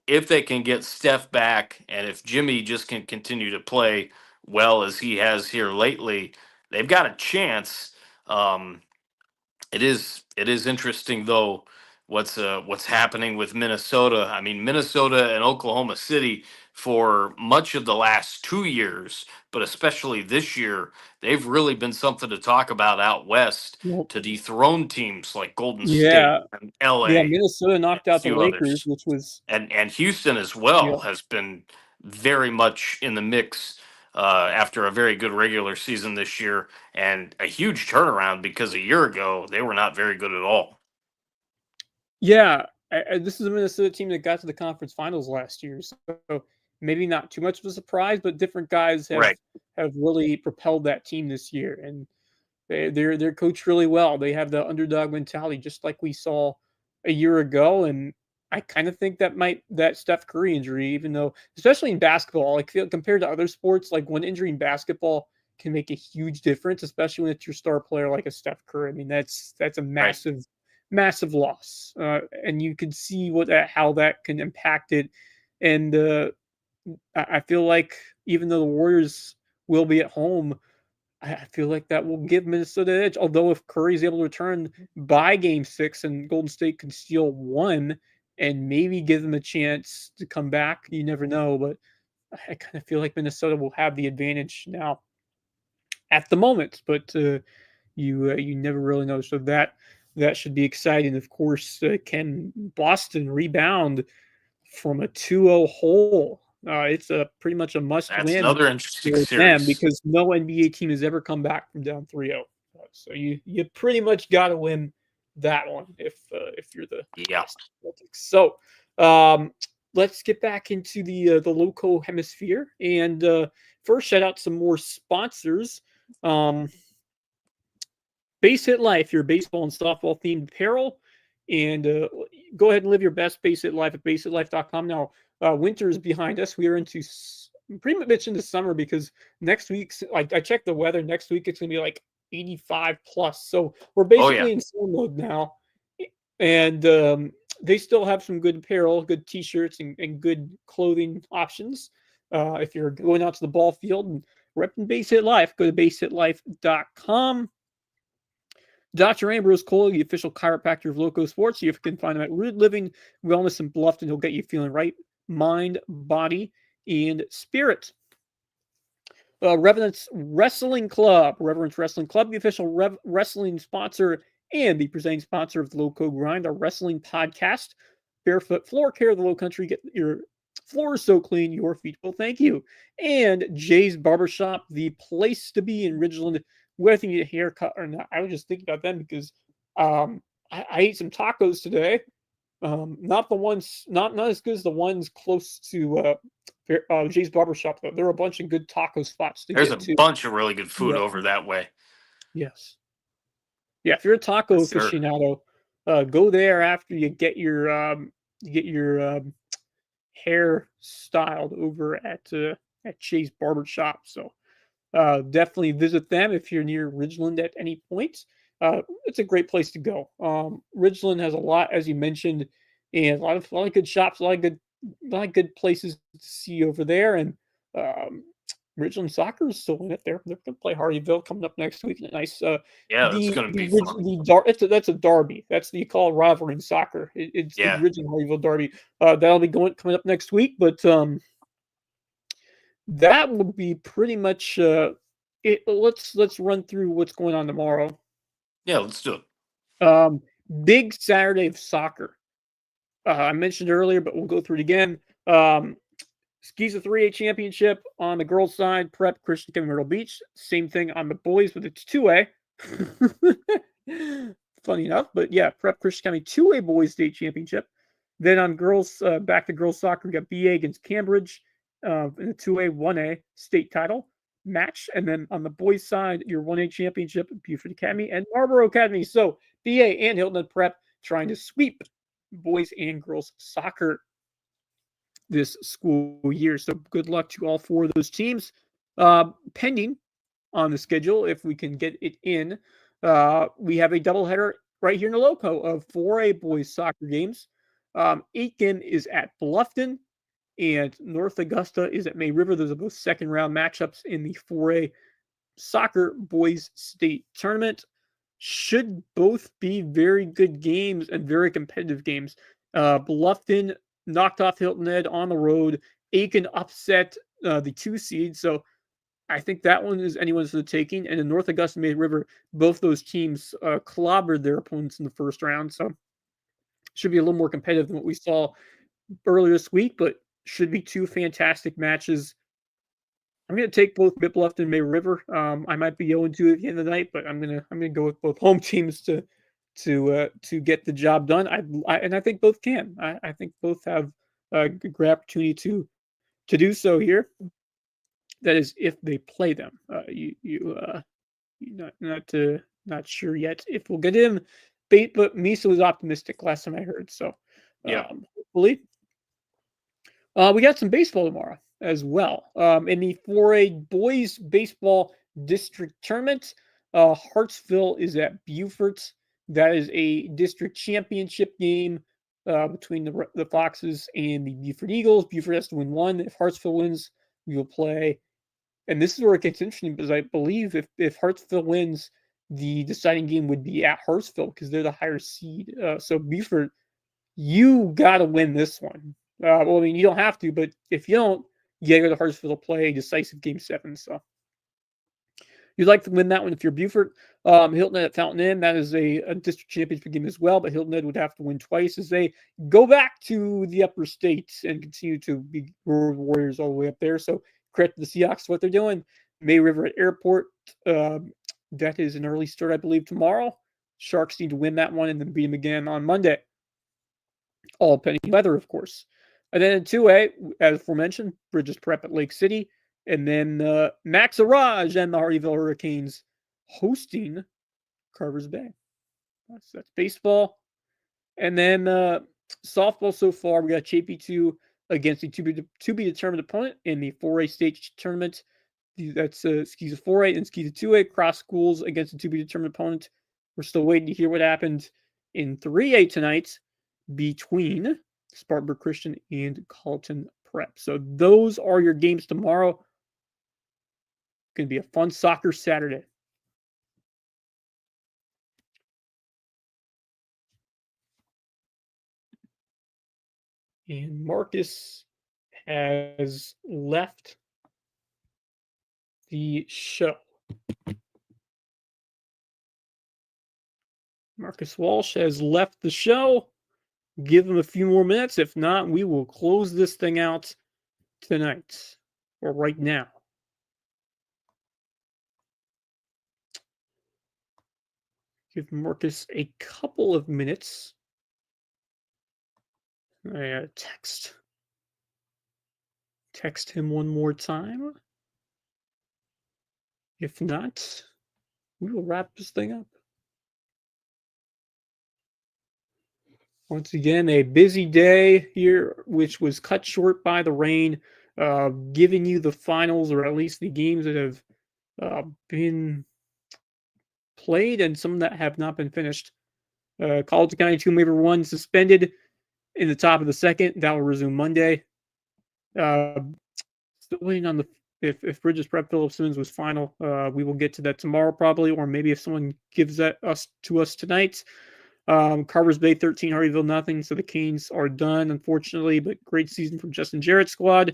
if they can get Steph back and if Jimmy just can continue to play well as he has here lately, they've got a chance. It is interesting though what's happening with Minnesota. I mean, Minnesota and Oklahoma City for much of the last 2 years, but especially this year, they've really been something to talk about out west to dethrone teams like Golden State and LA. Yeah, Minnesota knocked out the Lakers, others. which was And Houston as well has been very much in the mix after a very good regular season this year, and a huge turnaround because a year ago they were not very good at all. Yeah, this is a Minnesota team that got to the conference finals last year, so maybe not too much of a surprise, but different guys have Right. really propelled that team this year, and they're coached really well. They have the underdog mentality, just like we saw a year ago, and I kind of think that Steph Curry injury, even though, especially in basketball, like compared to other sports, like one injury in basketball can make a huge difference, especially when it's your star player like a Steph Curry. I mean, that's a massive loss, and you can see how that can impact it. And I feel like even though the Warriors will be at home, I feel like that will give Minnesota an edge. Although if Curry's able to return by Game 6 and Golden State can steal one and maybe give them a chance to come back, you never know. But I kind of feel like Minnesota will have the advantage now at the moment. But you never really know. So that should be exciting. Of course, can Boston rebound from a 2-0 hole? It's pretty much a must That's win another interesting for them series. because no NBA team has ever come back from down 3-0. So you pretty much got to win that one if you're the Yeah. Celtics. So let's get back into the local hemisphere and first shout out some more sponsors. Base Hit Life, your baseball and softball themed apparel. And go ahead and live your best Base Hit Life at basehitlife.com. Now, winter is behind us. We are pretty much into summer because next week, I checked the weather. Next week, it's going to be like 85 plus. So we're basically in summer mode now. And they still have some good apparel, good t-shirts, and good clothing options. If you're going out to the ball field and repping Base Hit Life, go to basehitlife.com. Dr. Ambrose Cole, the official chiropractor of LowcoSports. You can find him at Root Living Wellness in Bluffton. He'll get you feeling right, mind, body, and spirit. Reverence Wrestling Club. Reverence Wrestling Club, the official wrestling sponsor and the presenting sponsor of the Loco Grind, our wrestling podcast. Barefoot Floor Care of the Lowcountry. Get your floors so clean, your feet will thank you. And Jay's Barbershop, the place to be in Ridgeland. Whether you need a haircut or not, I was just thinking about them because I ate some tacos today. Not the ones, not as good as the ones close to Jay's Barbershop, though. There are a bunch of good taco spots to There's get to. a bunch of really good food over that way. Yes. Yeah, if you're a taco aficionado, go there after you get your hair styled over at Jay's Barbershop. So definitely visit them if you're near Ridgeland at any point. It's a great place to go. Ridgeland has a lot, as you mentioned, and a lot of good shops, a lot of good places to see over there. And Ridgeland Soccer is still in it. They're going to play Hardyville coming up next week. Nice. That's going to be fun. That's a derby. You call it rivalry in soccer. It's the Ridgeland Hardyville derby. That'll be coming up next week. But that will be pretty much it. Let's run through what's going on tomorrow. Yeah, let's do it. Big Saturday of soccer. I mentioned earlier, but we'll go through it again. Skiza 3A championship on the girls' side. Prep Christian Academy Myrtle Beach. Same thing on the boys, but it's 2A. Funny enough, but yeah, Prep Christian Academy 2A boys state championship. Then on girls, back to girls soccer, we got BA against Cambridge in the 2A 1A state title match, and then on the boys' side, your 1A championship, Buford Academy and Marlboro Academy. So BA and Hilton Prep trying to sweep boys and girls soccer this school year. So good luck to all four of those teams. Pending on the schedule, if we can get it in, we have a doubleheader right here in the Loco of 4A boys soccer games. Aiken is at Bluffton, and North Augusta is at May River. Those are both second round matchups in the 4A soccer boys state tournament. Should both be very good games and very competitive games. Bluffton knocked off Hilton Head on the road. Aiken upset the 2 seed. So I think that one is anyone's for the taking. And in North Augusta May River, both those teams clobbered their opponents in the first round. So should be a little more competitive than what we saw earlier this week, but should be 2 fantastic matches. I'm gonna take both Biblift and May River. I might be 0-2 at the end of the night, but I'm gonna go with both home teams to get the job done. I think both can. I think both have a great opportunity to do so here. That is, if they play them. Not sure yet if we'll get in. But Misa was optimistic last time I heard. So Yeah. hopefully. We got some baseball tomorrow as well. In the 4A boys baseball district tournament, Hartsville is at Beaufort. That is a district championship game between the Foxes and the Beaufort Eagles. Beaufort has to win one. If Hartsville wins, we will play. And this is where it gets interesting because I believe if Hartsville wins, the deciding game would be at Hartsville because they're the higher seed. So Beaufort, you got to win this one. Well, I mean, you don't have to, but if you don't, you got to go to Hartsville to play decisive game 7. So you'd like to win that one if you're Beaufort. Hilton Head at Fountain Inn, that is a district championship game as well, but Hilton Head would have to win twice as they go back to the upper states and continue to be Warriors all the way up there. So credit to the Seahawks what they're doing. May River at Airport, that is an early start, I believe, tomorrow. Sharks need to win that one and then beat them again on Monday. All pending weather, of course. And then in 2A, as aforementioned, Bridges Prep at Lake City. And then Max Arraj and the Hardyville Hurricanes hosting Carvers Bay. That's baseball. And then softball so far, we got JP2 against a to be determined opponent in the 4A state tournament. That's Skeeza 4A and Skeeza 2A. Cross schools against a to be determined opponent. We're still waiting to hear what happened in 3A tonight between Spartanburg Christian and Carleton Prep. So those are your games tomorrow. Going to be a fun soccer Saturday. And Marcus has left the show. Marcus Walsh has left the show. Give him a few more minutes. If not, we will close this thing out tonight or right now. Give Marcus a couple of minutes. I text him one more time. If not, we will wrap this thing up. Once again, a busy day here, which was cut short by the rain, giving you the finals, or at least the games that have been played and some that have not been finished. Colleton County 2 River 1 suspended in the top of the second. That will resume Monday. Still waiting on if Bridges Prep Philip Simmons was final. We will get to that tomorrow probably, or maybe if someone gives that to us tonight. Carvers Bay 13, Hardyville nothing. So the Canes are done, unfortunately, but great season from Justin Jarrett's squad.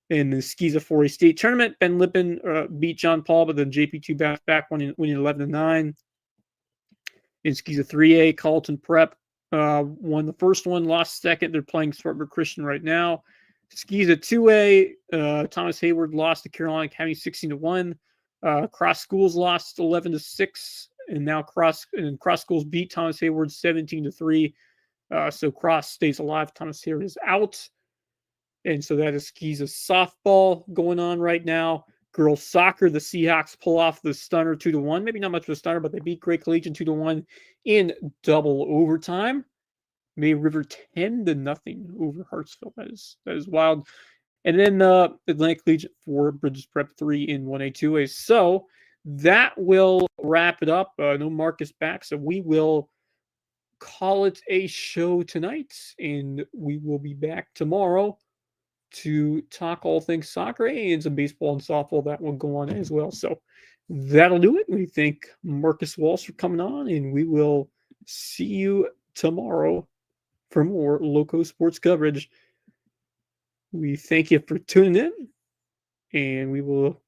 In the Skeeza 4A state tournament, Ben Lippin beat John Paul, but then JP2 bounced back winning 11-9. In Skeeza 3A, Carleton Prep won the first one, lost second. They're playing Spartanburg Christian right now. Skeeza 2A, Thomas Hayward lost to Carolina Academy 16-1. Cross Schools lost 11-6. And now Cross Schools beat Thomas Hayward 17-3. So Cross stays alive. Thomas Hayward is out. And so that is Skeeza softball going on right now. Girls soccer, the Seahawks pull off the stunner 2-1. Maybe not much of a stunner, but they beat Great Collegian 2-1 in double overtime. May River 10-0 over Hartsville. That is wild. And then Atlantic Collegiate 4, Bridges Prep 3 in 1A, 2A. So that will wrap it up. No Marcus back, so we will call it a show tonight, and we will be back tomorrow to talk all things soccer and some baseball and softball that will go on as well. So that'll do it. We thank Marcus Walsh for coming on, and we will see you tomorrow for more Loco Sports coverage. We thank you for tuning in, and we will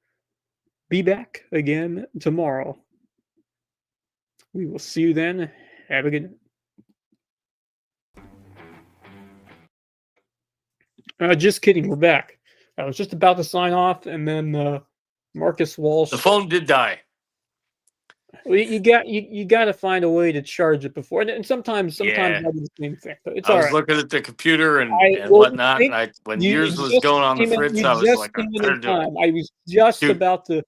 be back again tomorrow. We will see you then. Have a good night. Just kidding. We're back. I was just about to sign off, and then Marcus Walsh. The phone did die. You got to find a way to charge it before, and sometimes I do the same thing. But it's I all was right. looking at the computer and Well, whatnot, and when yours was just going on the came in, fritz, you I was just like, I came in better do it. time. I was just Dude. about to.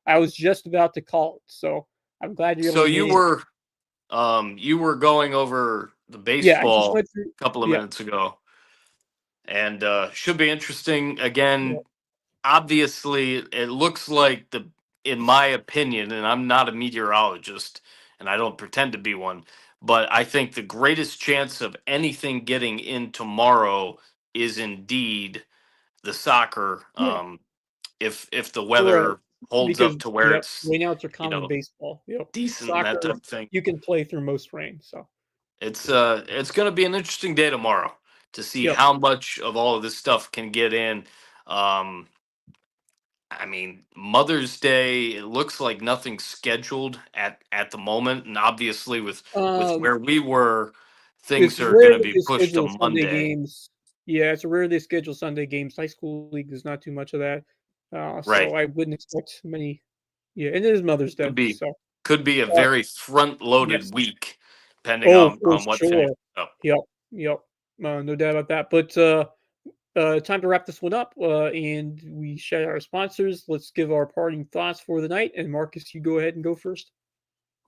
I was just about to call it, so I'm glad you're able So to. you were going over the I just baseball went through. a couple of minutes ago, and should be interesting. Yeah. Again, obviously, it looks like in my opinion, and I'm not a meteorologist, and I don't pretend to be one, but I think the greatest chance of anything getting in tomorrow is indeed the soccer. Yeah. If the Correct. weather holds Because up to where it's rainouts are common in baseball. decent and that Soccer type of thing. you can play through most rain. So It's going to be an interesting day tomorrow to see yep. how much of all of this stuff can get in. Um, I mean, Mother's Day, it looks like nothing's scheduled at the moment, and obviously with where we were, It's things are rare going to that be they pushed to schedule Sunday Monday. games. Yeah, it's rare they schedule Sunday games. High school league is not too much of that. Right. So I wouldn't expect many. Yeah, and it is Mother's Day. Could be a Uh, very front-loaded yes. week, depending on For what sure. finishes up. Yep. No doubt about that. But time to wrap this one up. And we shout out our sponsors. Let's give our parting thoughts for the night. And Marcus, you go ahead and go first.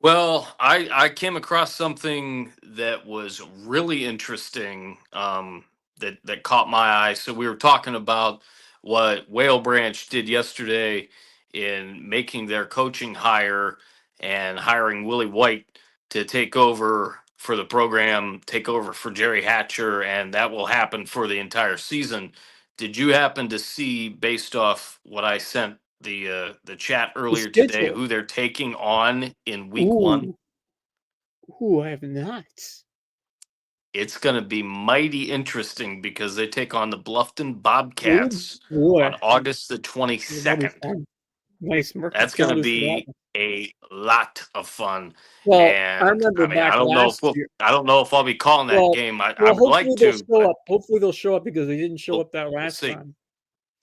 Well, I came across something that was really interesting, that caught my eye. So we were talking about what Whale Branch did yesterday in making their coaching hire and hiring Willie White to take over for the program, take over for Jerry Hatcher, and that will happen for the entire season. Did you happen to see, based off what I sent the chat The earlier today, schedule. who they're taking on in week one? I have not. It's going to be mighty interesting because they take on the Bluffton Bobcats Boy. on August the That'll be 22nd. fun. Nice. Mark your That's going to calendar for that be one. a lot of fun. Well, I And remember I mean, back last year. I don't know if I'll be calling that game. I would Hopefully like they'll to, show but up. Hopefully they'll show up because they didn't show up that we'll last see. time.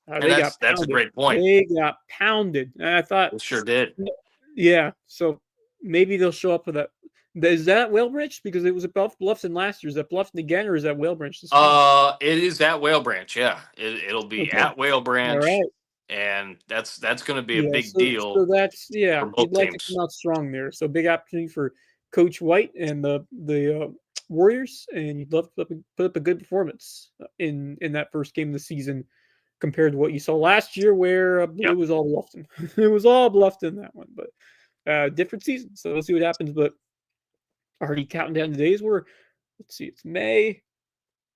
And They got that's a pounded. great point. They got pounded. And I thought, They sure did. yeah. So maybe they'll show up for that. Is that Whalebridge? Because it was at Bluffton last year. Is that Bluffton again, or is that Whalebridge this time? It is at Whale Branch. Yeah, it'll be at Whale Branch. All right. And that's going to be a big So deal. that's for both you'd like teams. to come out strong there. So big opportunity for Coach White and the Warriors, and you'd love to put up a good performance in that first game of the season compared to what you saw last year, where it was all Bluffton. It was all Bluffton that one, but different season. So we'll see what happens. But already counting down the days. Let's see, it's May.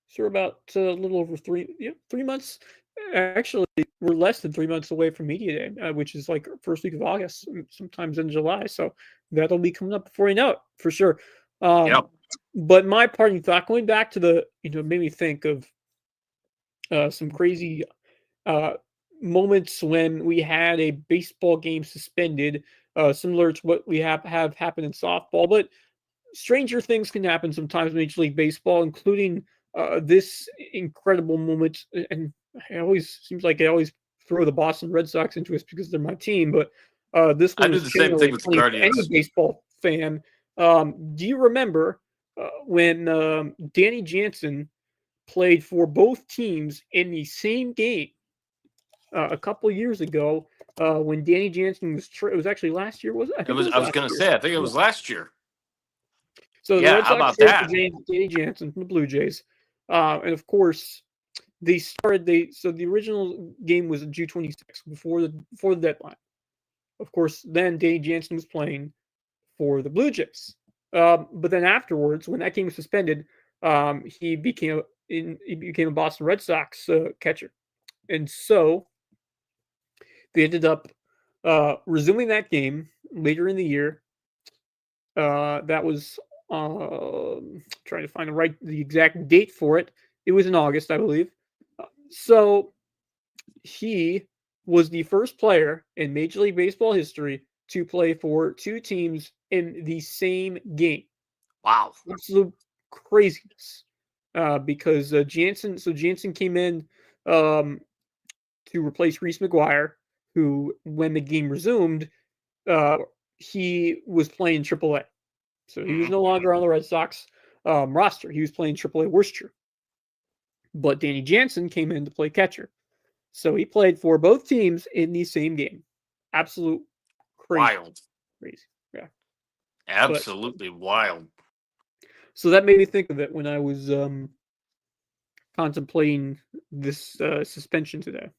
So we're about a little over 3 months. Actually, we're less than 3 months away from Media Day, which is like first week of August, sometimes in July. So that'll be coming up before you know it, for sure. But my parting thought, going back to made me think of some crazy moments when we had a baseball game suspended, similar to what we have happened in softball. But stranger things can happen sometimes in Major League Baseball, including this incredible moment. And it always seems like I always throw the Boston Red Sox into it because they're my team. But this one I do is the same thing with the Guardians. Any baseball fan. Do you remember when Danny Jansen played for both teams in the same game a couple of years ago? When Danny Jansen it was actually last year, was it? I was going to say, I think it was last year. So the Red Sox traded for Danny Jansen from the Blue Jays, and of course so the original game was June 26th before the deadline. Of course, then Danny Jansen was playing for the Blue Jays, but then afterwards, when that game was suspended, he became a Boston Red Sox catcher, and so they ended up resuming that game later in the year. That was trying to find the exact date for it. It was in August, I believe. So he was the first player in Major League Baseball history to play for two teams in the same game. Wow. Absolute craziness. Because Jansen came in to to replace Reese McGuire, who, when the game resumed, he was playing AAA. So he was no longer on the Red Sox roster. He was playing AAA Worcester. But Danny Jansen came in to play catcher. So he played for both teams in the same game. Absolute crazy. Wild. Crazy. Yeah. Absolutely wild. So that made me think of it when I was contemplating this suspension today.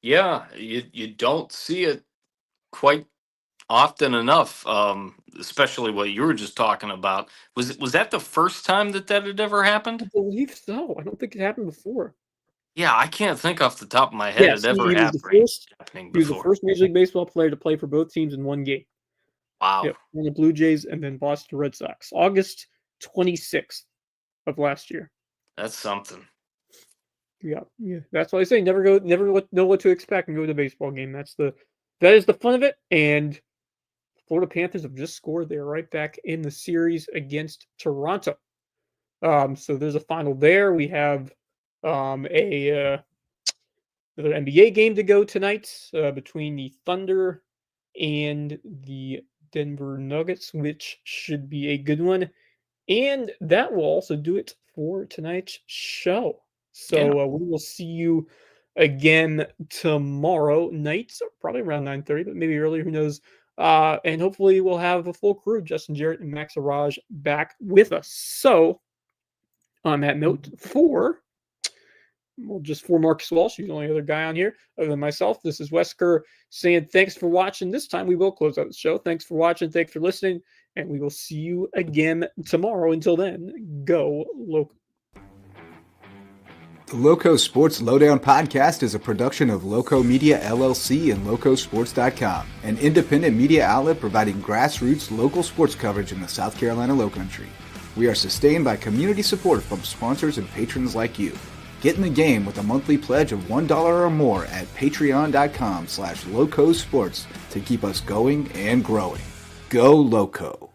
Yeah, you don't see it quite often enough, especially what you were just talking about. Was that the first time that had ever I happened? believe so. I don't think it happened before. Yeah, I can't think off the top of my head Yes, it ever he was the happening first. He was the before. first Major League Baseball player to play for both teams in one game. Wow, Yep, the Blue Jays and then Boston Red Sox, August 26th of last year. that's something. Yeah. That's why I say never know what to expect and go to a baseball game. That is the fun of it. And Florida Panthers have just scored. They're right back in the series against Toronto. So there's a final there. We have another NBA game to go tonight between the Thunder and the Denver Nuggets, which should be a good one. And that will also do it for tonight's show. So we will see you again tomorrow night, probably around 9:30, but maybe earlier, who knows. And hopefully we'll have a full crew, Justin Jarrett and Max Arraj, back with us. So on that note, for Marcus Walsh, who's the only other guy on here other than myself, this is Wes Kerr saying thanks for watching. This time we will close out the show. Thanks for watching. Thanks for listening. And we will see you again tomorrow. Until then, go Loco. The Loco Sports Lowdown podcast is a production of Loco Media LLC and LowcoSports.com, an independent media outlet providing grassroots local sports coverage in the South Carolina Lowcountry. We are sustained by community support from sponsors and patrons like you. Get in the game with a monthly pledge of $1 or more at patreon.com/LowcoSports to keep us going and growing. Go Loco!